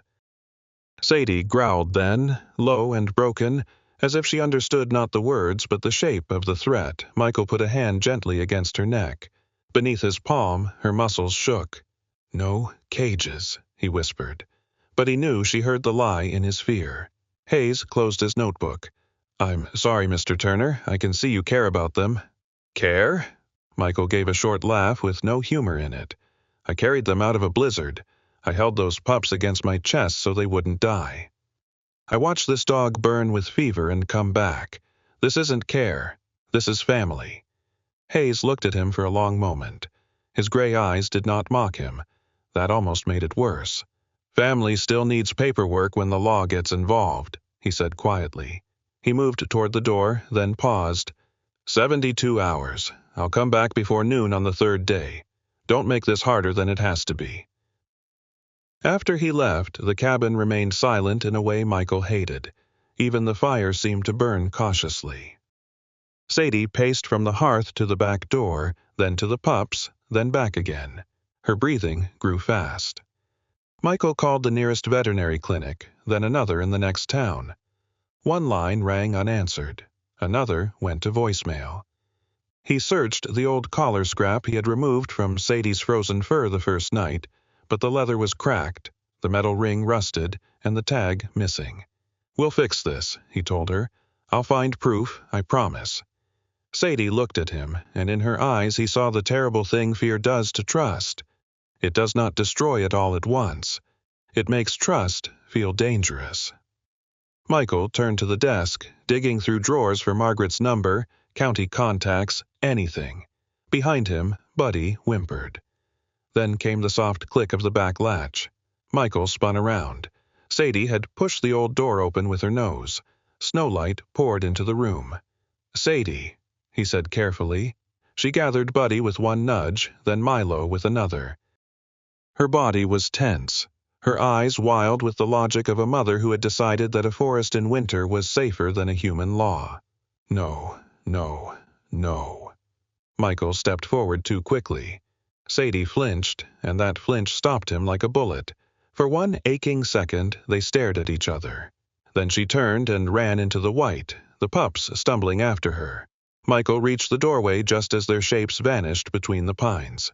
Sadie growled then, low and broken, as if she understood not the words but the shape of the threat. Michael put a hand gently against her neck. Beneath his palm, her muscles shook. No cages, he whispered. But he knew she heard the lie in his fear. Hayes closed his notebook. I'm sorry, Mr. Turner. I can see you care about them. Care? Michael gave a short laugh with no humor in it. I carried them out of a blizzard. I held those pups against my chest so they wouldn't die. I watched this dog burn with fever and come back. This isn't care. This is family. Hayes looked at him for a long moment. His gray eyes did not mock him. That almost made it worse. Family still needs paperwork when the law gets involved, he said quietly. He moved toward the door, then paused. 72 hours. I'll come back before noon on the third day. Don't make this harder than it has to be. After he left, the cabin remained silent in a way Michael hated. Even the fire seemed to burn cautiously. Sadie paced from the hearth to the back door, then to the pups, then back again. Her breathing grew fast. Michael called the nearest veterinary clinic, then another in the next town. One line rang unanswered. Another went to voicemail. He searched the old collar scrap he had removed from Sadie's frozen fur the first night, but the leather was cracked, the metal ring rusted, and the tag missing. We'll fix this, he told her. I'll find proof, I promise. Sadie looked at him, and in her eyes he saw the terrible thing fear does to trust. It does not destroy it all at once. It makes trust feel dangerous. Michael turned to the desk, digging through drawers for Margaret's number, county contacts, anything. Behind him, Buddy whimpered. Then came the soft click of the back latch. Michael spun around. Sadie had pushed the old door open with her nose. Snowlight poured into the room. Sadie, he said carefully. She gathered Buddy with one nudge, then Milo with another. Her body was tense, her eyes wild with the logic of a mother who had decided that a forest in winter was safer than a human law. No, no, no. Michael stepped forward too quickly. Sadie flinched, and that flinch stopped him like a bullet. For one aching second, they stared at each other. Then she turned and ran into the white, the pups stumbling after her. Michael reached the doorway just as their shapes vanished between the pines.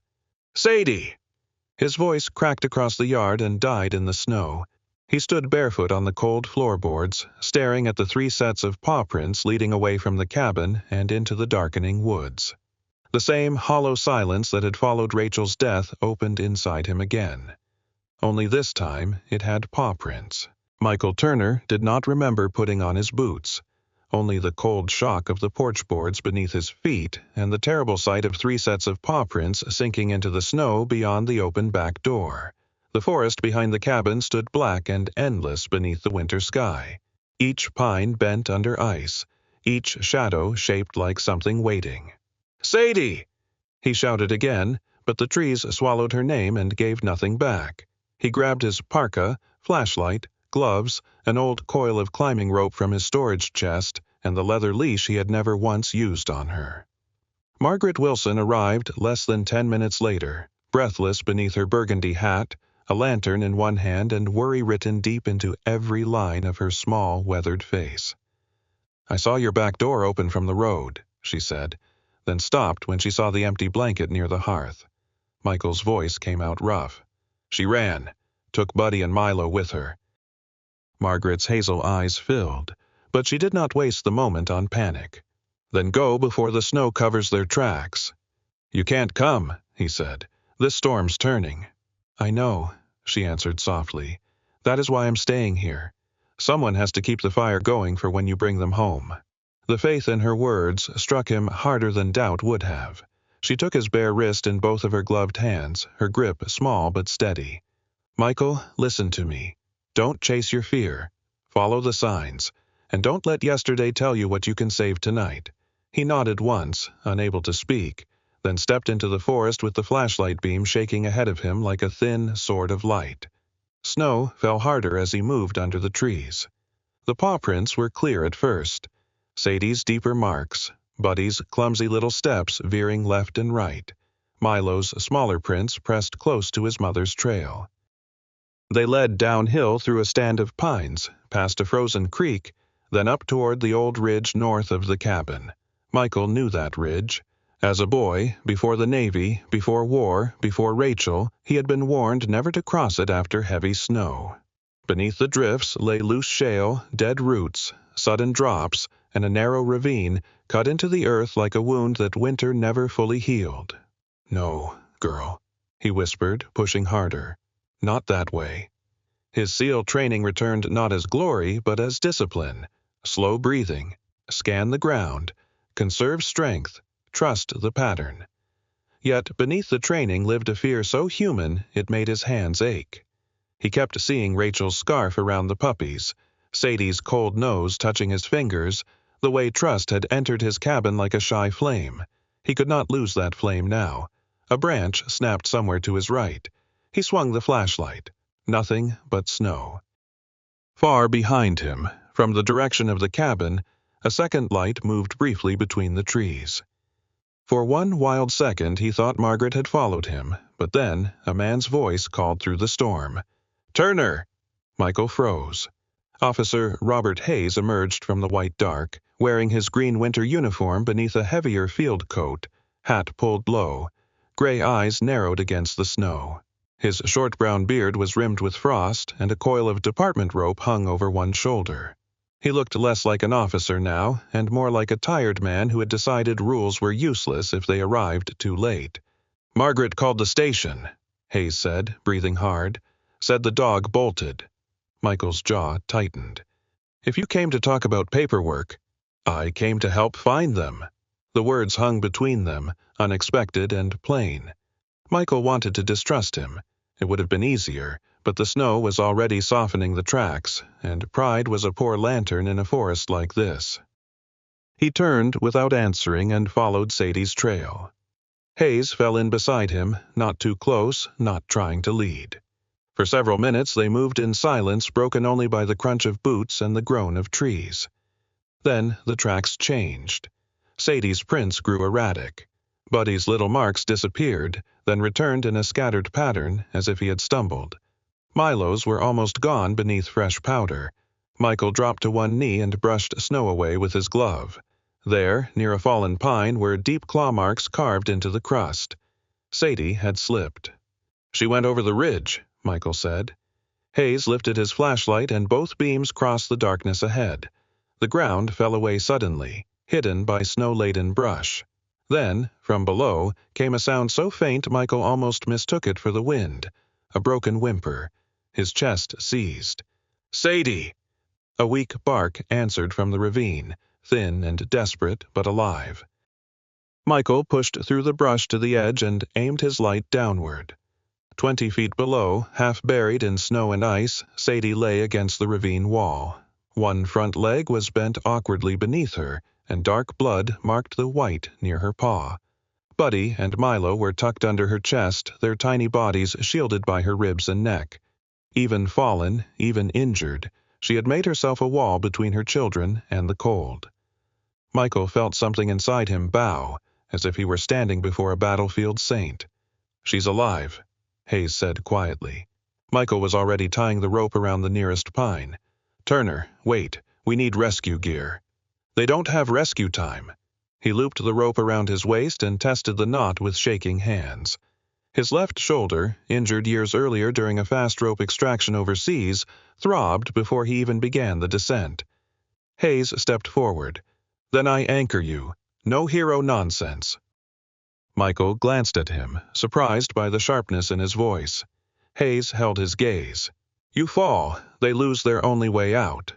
Sadie! His voice cracked across the yard and died in the snow. He stood barefoot on the cold floorboards, staring at the 3 sets of paw prints leading away from the cabin and into the darkening woods. The same hollow silence that had followed Rachel's death opened inside him again. Only this time it had paw prints. Michael Turner did not remember putting on his boots. only the cold shock of the porch boards beneath his feet and the terrible sight of 3 sets of paw prints sinking into the snow beyond the open back door. The forest behind the cabin stood black and endless beneath the winter sky, each pine bent under ice, each shadow shaped like something waiting. "Sadie!" He shouted again, but the trees swallowed her name and gave nothing back. He grabbed his parka, flashlight, gloves, an old coil of climbing rope from his storage chest, and the leather leash he had never once used on her. Margaret Wilson arrived less than 10 minutes later, breathless beneath her burgundy hat, a lantern in one hand and worry written deep into every line of her small, weathered face. "I saw your back door open from the road," she said, then stopped when she saw the empty blanket near the hearth. Michael's voice came out rough. She ran, took Buddy and Milo with her. Margaret's hazel eyes filled, but she did not waste the moment on panic. "Then go before the snow covers their tracks." "You can't come," he said. "This storm's turning." "I know," she answered softly. "That is why I'm staying here. Someone has to keep the fire going for when you bring them home." The faith in her words struck him harder than doubt would have. She took his bare wrist in both of her gloved hands, her grip small but steady. "Michael, listen to me. Don't chase your fear. Follow the signs. And don't let yesterday tell you what you can save tonight." He nodded once, unable to speak, then stepped into the forest with the flashlight beam shaking ahead of him like a thin sword of light. Snow fell harder as he moved under the trees. The paw prints were clear at first. Sadie's deeper marks, Buddy's clumsy little steps veering left and right, Milo's smaller prints pressed close to his mother's trail. They led downhill through a stand of pines, past a frozen creek, then up toward the old ridge north of the cabin. Michael knew that ridge. As a boy, before the Navy, before war, before Rachel, he had been warned never to cross it after heavy snow. Beneath the drifts lay loose shale, dead roots, sudden drops, and a narrow ravine cut into the earth like a wound that winter never fully healed. "No, girl," he whispered, pushing harder. "Not that way." His SEAL training returned not as glory, but as discipline. Slow breathing. Scan the ground. Conserve strength. Trust the pattern. Yet beneath the training lived a fear so human it made his hands ache. He kept seeing Rachel's scarf around the puppies, Sadie's cold nose touching his fingers, the way trust had entered his cabin like a shy flame. He could not lose that flame now. A branch snapped somewhere to his right. He swung the flashlight. Nothing but snow. Far behind him, from the direction of the cabin, a second light moved briefly between the trees. For one wild second he thought Margaret had followed him, but then a man's voice called through the storm. "Turner!" Michael froze. Officer Robert Hayes emerged from the white dark, wearing his green winter uniform beneath a heavier field coat, hat pulled low, gray eyes narrowed against the snow. His short brown beard was rimmed with frost, and a coil of department rope hung over one shoulder. He looked less like an officer now, and more like a tired man who had decided rules were useless if they arrived too late. "Margaret called the station," Hayes said, breathing hard. "Said the dog bolted." Michael's jaw tightened. "If you came to talk about paperwork—" "I came to help find them." The words hung between them, unexpected and plain. Michael wanted to distrust him. It would have been easier, but the snow was already softening the tracks, and pride was a poor lantern in a forest like this. He turned without answering and followed Sadie's trail. Hayes fell in beside him, not too close, not trying to lead. For several minutes they moved in silence broken only by the crunch of boots and the groan of trees. Then the tracks changed. Sadie's prints grew erratic. Buddy's little marks disappeared, then returned in a scattered pattern as if he had stumbled. Milo's were almost gone beneath fresh powder. Michael dropped to one knee and brushed snow away with his glove. There, near a fallen pine, were deep claw marks carved into the crust. Sadie had slipped. "She went over the ridge," Michael said. Hayes lifted his flashlight and both beams crossed the darkness ahead. The ground fell away suddenly, hidden by snow-laden brush. Then, from below, came a sound so faint Michael almost mistook it for the wind. A broken whimper. His chest seized. "Sadie!" A weak bark answered from the ravine, thin and desperate but alive. Michael pushed through the brush to the edge and aimed his light downward. 20 feet below, half buried in snow and ice, Sadie lay against the ravine wall. One front leg was bent awkwardly beneath her, and dark blood marked the white near her paw. Buddy and Milo were tucked under her chest, their tiny bodies shielded by her ribs and neck. Even fallen, even injured, she had made herself a wall between her children and the cold. Michael felt something inside him bow, as if he were standing before a battlefield saint. "She's alive," Hayes said quietly. Michael was already tying the rope around the nearest pine. "Turner, wait. We need rescue gear." "They don't have rescue time." He looped the rope around his waist and tested the knot with shaking hands. His left shoulder, injured years earlier during a fast rope extraction overseas, throbbed before he even began the descent. Hayes stepped forward. "Then I anchor you. No hero nonsense." Michael glanced at him, surprised by the sharpness in his voice. Hayes held his gaze. "You fall, they lose their only way out."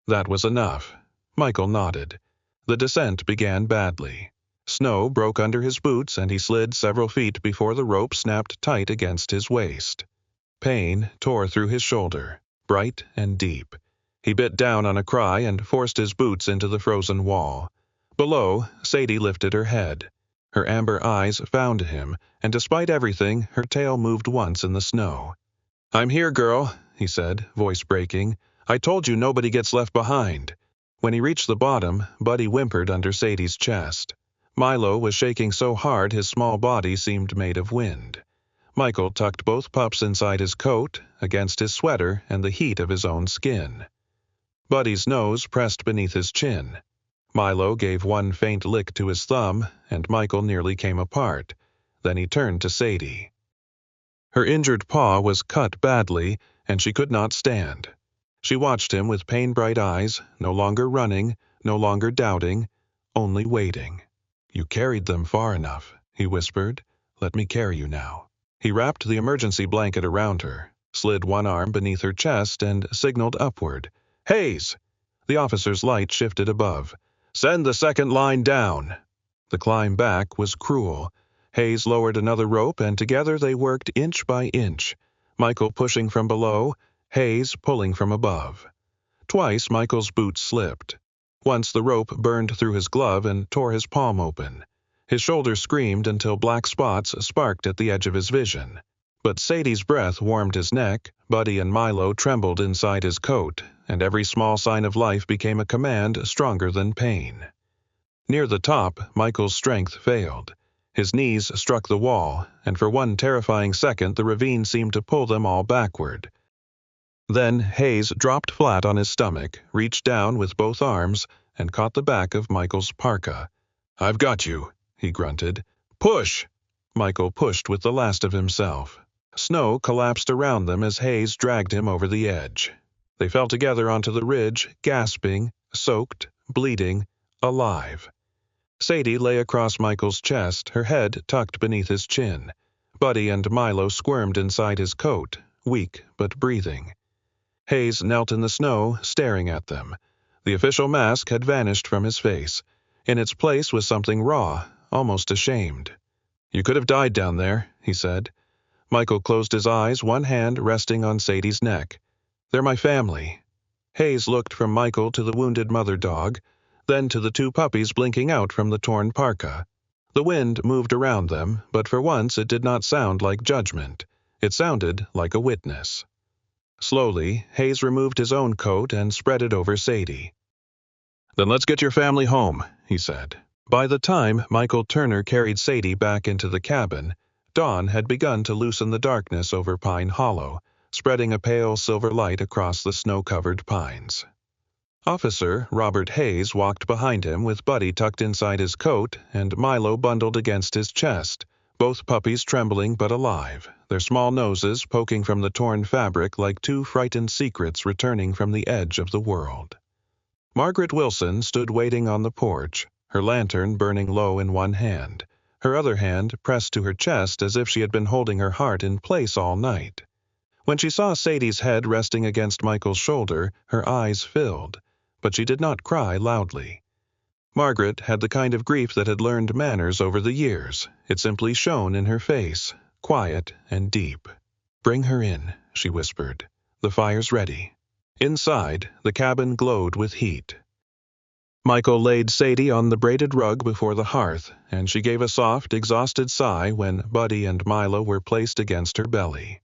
That was enough. Michael nodded. The descent began badly. Snow broke under his boots and he slid several feet before the rope snapped tight against his waist. Pain tore through his shoulder, bright and deep. He bit down on a cry and forced his boots into the frozen wall. Below, Sadie lifted her head. Her amber eyes found him, and despite everything, her tail moved once in the snow. "I'm here, girl," he said, voice breaking. "I told you nobody gets left behind." When he reached the bottom, Buddy whimpered under Sadie's chest. Milo was shaking so hard his small body seemed made of wind. Michael tucked both pups inside his coat, against his sweater and the heat of his own skin. Buddy's nose pressed beneath his chin. Milo gave one faint lick to his thumb, and Michael nearly came apart. Then he turned to Sadie. Her injured paw was cut badly, and she could not stand. She watched him with pain-bright eyes, no longer running, no longer doubting, only waiting. "You carried them far enough," he whispered. "Let me carry you now." He wrapped the emergency blanket around her, slid one arm beneath her chest, and signaled upward. "Hayes!" The officer's light shifted above. "Send the second line down." The climb back was cruel. Hayes lowered another rope, and together they worked inch by inch, Michael pushing from below, Hayes pulling from above. Twice Michael's boots slipped. Once the rope burned through his glove and tore his palm open. His shoulder screamed until black spots sparked at the edge of his vision. But Sadie's breath warmed his neck, Buddy and Milo trembled inside his coat, and every small sign of life became a command stronger than pain. Near the top, Michael's strength failed. His knees struck the wall, and for one terrifying second the ravine seemed to pull them all backward. Then Hayes dropped flat on his stomach, reached down with both arms, and caught the back of Michael's parka. "I've got you," he grunted. "Push!" Michael pushed with the last of himself. Snow collapsed around them as Hayes dragged him over the edge. They fell together onto the ridge, gasping, soaked, bleeding, alive. Sadie lay across Michael's chest, her head tucked beneath his chin. Buddy and Milo squirmed inside his coat, weak but breathing. Hayes knelt in the snow, staring at them. The official mask had vanished from his face. In its place was something raw, almost ashamed. "You could have died down there," he said. Michael closed his eyes, one hand resting on Sadie's neck. "They're my family." Hayes looked from Michael to the wounded mother dog, then to the two puppies blinking out from the torn parka. The wind moved around them, but for once it did not sound like judgment. It sounded like a witness. Slowly, Hayes removed his own coat and spread it over Sadie. "Then let's get your family home," he said. By the time Michael Turner carried Sadie back into the cabin, dawn had begun to loosen the darkness over Pine Hollow, spreading a pale silver light across the snow-covered pines. Officer Robert Hayes walked behind him with Buddy tucked inside his coat and Milo bundled against his chest, both puppies trembling but alive, their small noses poking from the torn fabric like two frightened secrets returning from the edge of the world. Margaret Wilson stood waiting on the porch, her lantern burning low in one hand, her other hand pressed to her chest as if she had been holding her heart in place all night. When she saw Sadie's head resting against Michael's shoulder, her eyes filled, but she did not cry loudly. Margaret had the kind of grief that had learned manners over the years. It simply shone in her face, quiet and deep. "Bring her in," she whispered. "The fire's ready." Inside, the cabin glowed with heat. Michael laid Sadie on the braided rug before the hearth, and she gave a soft, exhausted sigh when Buddy and Milo were placed against her belly.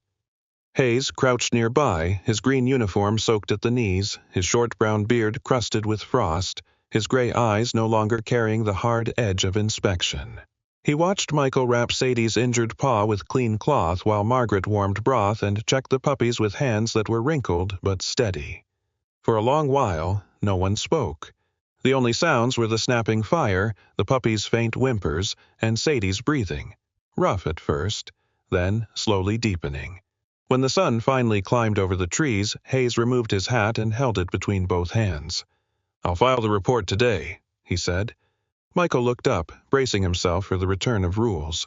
Hayes crouched nearby, his green uniform soaked at the knees, his short brown beard crusted with frost, his gray eyes no longer carrying the hard edge of inspection. He watched Michael wrap Sadie's injured paw with clean cloth while Margaret warmed broth and checked the puppies with hands that were wrinkled but steady. For a long while, no one spoke. The only sounds were the snapping fire, the puppies' faint whimpers, and Sadie's breathing, rough at first, then slowly deepening. When the sun finally climbed over the trees, Hayes removed his hat and held it between both hands. "I'll file the report today," he said. Michael looked up, bracing himself for the return of rules.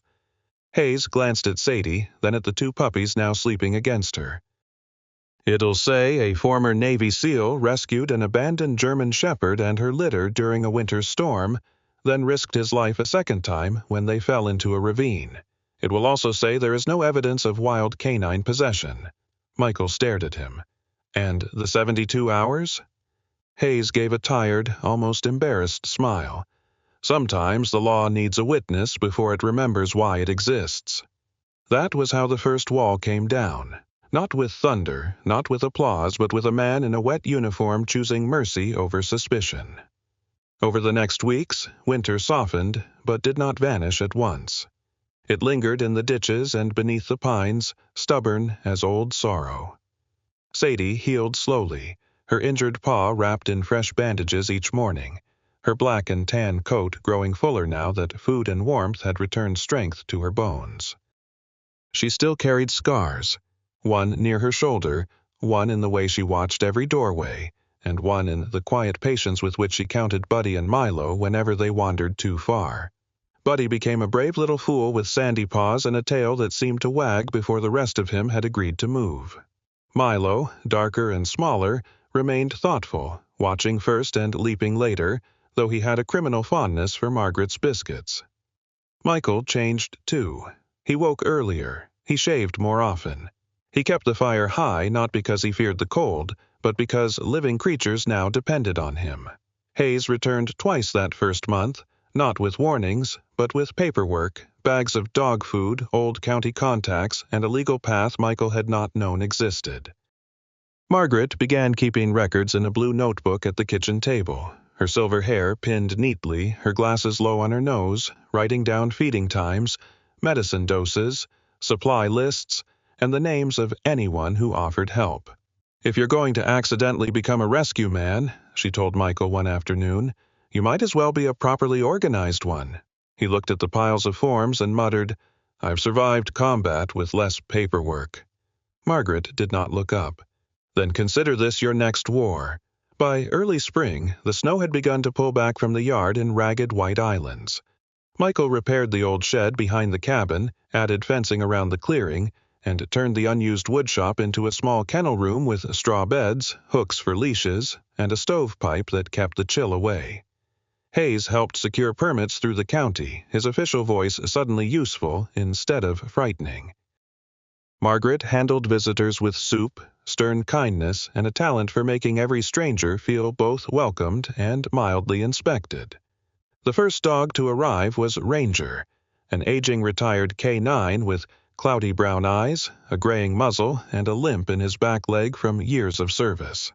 Hayes glanced at Sadie, then at the two puppies now sleeping against her. "It'll say a former Navy SEAL rescued an abandoned German shepherd and her litter during a winter storm, then risked his life a second time when they fell into a ravine. It will also say there is no evidence of wild canine possession." Michael stared at him. "And the 72 hours?" Hayes gave a tired, almost embarrassed smile. "Sometimes the law needs a witness before it remembers why it exists." That was how the first wall came down. Not with thunder, not with applause, but with a man in a wet uniform choosing mercy over suspicion. Over the next weeks, winter softened, but did not vanish at once. It lingered in the ditches and beneath the pines, stubborn as old sorrow. Sadie healed slowly, her injured paw wrapped in fresh bandages each morning, her black and tan coat growing fuller now that food and warmth had returned strength to her bones. She still carried scars, one near her shoulder, one in the way she watched every doorway, and one in the quiet patience with which she counted Buddy and Milo whenever they wandered too far. Buddy became a brave little fool with sandy paws and a tail that seemed to wag before the rest of him had agreed to move. Milo, darker and smaller, remained thoughtful, watching first and leaping later, though he had a criminal fondness for Margaret's biscuits. Michael changed too. He woke earlier. He shaved more often. He kept the fire high not because he feared the cold, but because living creatures now depended on him. Hayes returned twice that first month, not with warnings, but with paperwork, bags of dog food, old county contacts, and a legal path Michael had not known existed. Margaret began keeping records in a blue notebook at the kitchen table, her silver hair pinned neatly, her glasses low on her nose, writing down feeding times, medicine doses, supply lists, and the names of anyone who offered help. "If you're going to accidentally become a rescue man," she told Michael one afternoon, "you might as well be a properly organized one." He looked at the piles of forms and muttered, "I've survived combat with less paperwork." Margaret did not look up. "Then consider this your next war." By early spring, the snow had begun to pull back from the yard in ragged white islands. Michael repaired the old shed behind the cabin, added fencing around the clearing, and turned the unused woodshop into a small kennel room with straw beds, hooks for leashes, and a stovepipe that kept the chill away. Hayes helped secure permits through the county, his official voice suddenly useful instead of frightening. Margaret handled visitors with soup, stern kindness, and a talent for making every stranger feel both welcomed and mildly inspected. The first dog to arrive was Ranger, an aging retired K9 with cloudy brown eyes, a graying muzzle, and a limp in his back leg from years of service.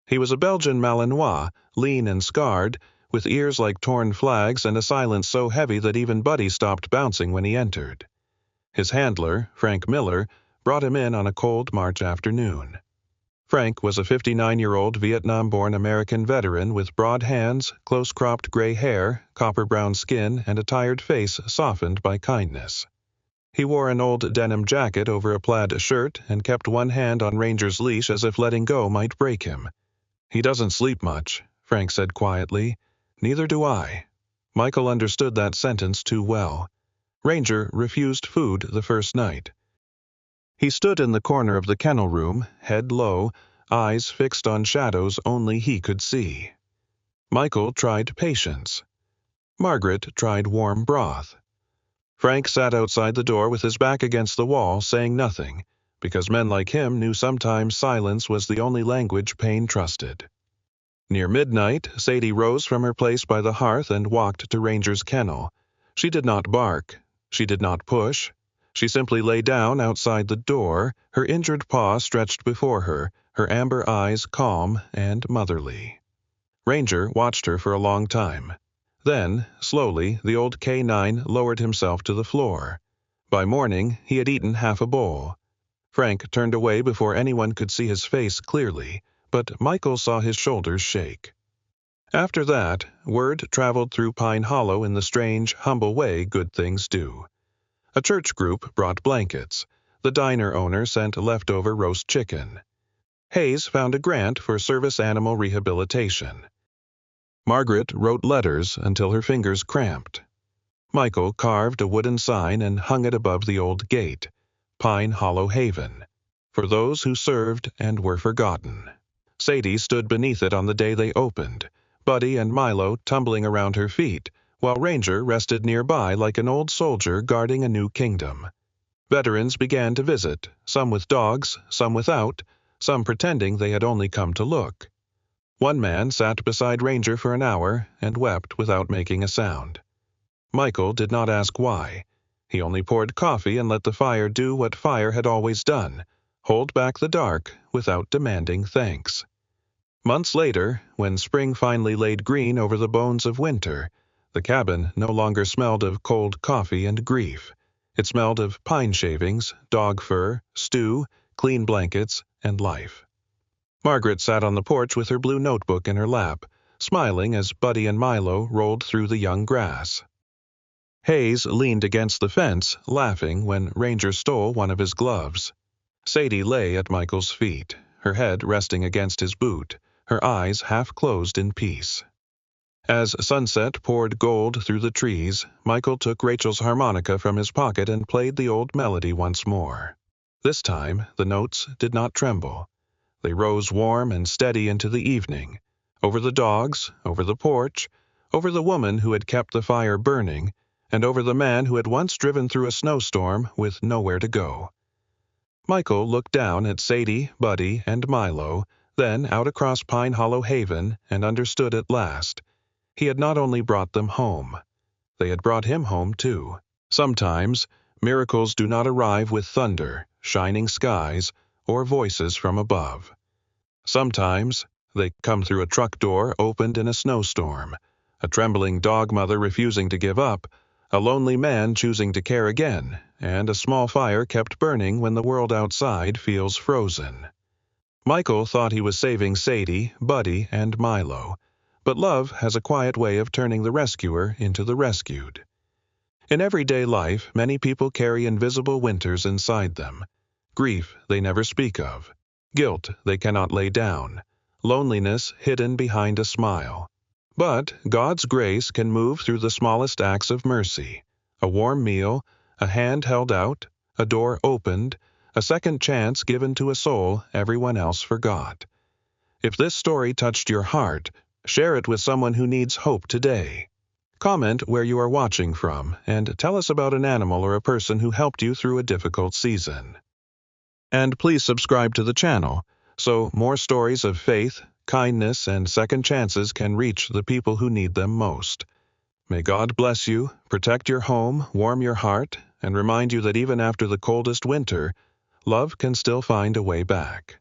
He was a Belgian Malinois, lean and scarred, with ears like torn flags and a silence so heavy that even Buddy stopped bouncing when he entered. His handler, Frank Miller, brought him in on a cold March afternoon. Frank was a 59-year-old Vietnam-born American veteran with broad hands, close-cropped gray hair, copper-brown skin, and a tired face softened by kindness. He wore an old denim jacket over a plaid shirt and kept one hand on Ranger's leash as if letting go might break him. "He doesn't sleep much," Frank said quietly. "Neither do I." Michael understood that sentence too well. Ranger refused food the first night. He stood in the corner of the kennel room, head low, eyes fixed on shadows only he could see. Michael tried patience. Margaret tried warm broth. Frank sat outside the door with his back against the wall, saying nothing, because men like him knew sometimes silence was the only language pain trusted. Near midnight, Sadie rose from her place by the hearth and walked to Ranger's kennel. She did not bark. She did not push. She simply lay down outside the door, her injured paw stretched before her, her amber eyes calm and motherly. Ranger watched her for a long time. Then, slowly, the old K9 lowered himself to the floor. By morning, he had eaten half a bowl. Frank turned away before anyone could see his face clearly, but Michael saw his shoulders shake. After that, word traveled through Pine Hollow in the strange, humble way good things do. A church group brought blankets. The diner owner sent leftover roast chicken. Hayes found a grant for service animal rehabilitation. Margaret wrote letters until her fingers cramped. Michael carved a wooden sign and hung it above the old gate, Pine Hollow Haven, for those who served and were forgotten. Sadie stood beneath it on the day they opened, Buddy and Milo tumbling around her feet, while Ranger rested nearby like an old soldier guarding a new kingdom. Veterans began to visit, some with dogs, some without, some pretending they had only come to look. One man sat beside Ranger for an hour and wept without making a sound. Michael did not ask why. He only poured coffee and let the fire do what fire had always done, hold back the dark without demanding thanks. Months later, when spring finally laid green over the bones of winter, the cabin no longer smelled of cold coffee and grief. It smelled of pine shavings, dog fur, stew, clean blankets, and life. Margaret sat on the porch with her blue notebook in her lap, smiling as Buddy and Milo rolled through the young grass. Hayes leaned against the fence, laughing when Ranger stole one of his gloves. Sadie lay at Michael's feet, her head resting against his boot, her eyes half closed in peace. As sunset poured gold through the trees, Michael took Rachel's harmonica from his pocket and played the old melody once more. This time, the notes did not tremble. They rose warm and steady into the evening, over the dogs, over the porch, over the woman who had kept the fire burning, and over the man who had once driven through a snowstorm with nowhere to go. Michael looked down at Sadie, Buddy, and Milo, then out across Pine Hollow Haven, and understood at last. He had not only brought them home. They had brought him home, too. Sometimes, miracles do not arrive with thunder, shining skies, or voices from above. Sometimes, they come through a truck door opened in a snowstorm, a trembling dog mother refusing to give up, a lonely man choosing to care again, and a small fire kept burning when the world outside feels frozen. Michael thought he was saving Sadie, Buddy, and Milo, but love has a quiet way of turning the rescuer into the rescued. In everyday life, many people carry invisible winters inside them. Grief they never speak of, guilt they cannot lay down, loneliness hidden behind a smile. But God's grace can move through the smallest acts of mercy: a warm meal, a hand held out, a door opened, a second chance given to a soul everyone else forgot. If this story touched your heart, share it with someone who needs hope today. Comment where you are watching from, and tell us about an animal or a person who helped you through a difficult season. And please subscribe to the channel, so more stories of faith, kindness, and second chances can reach the people who need them most. May God bless you, protect your home, warm your heart, and remind you that even after the coldest winter, love can still find a way back.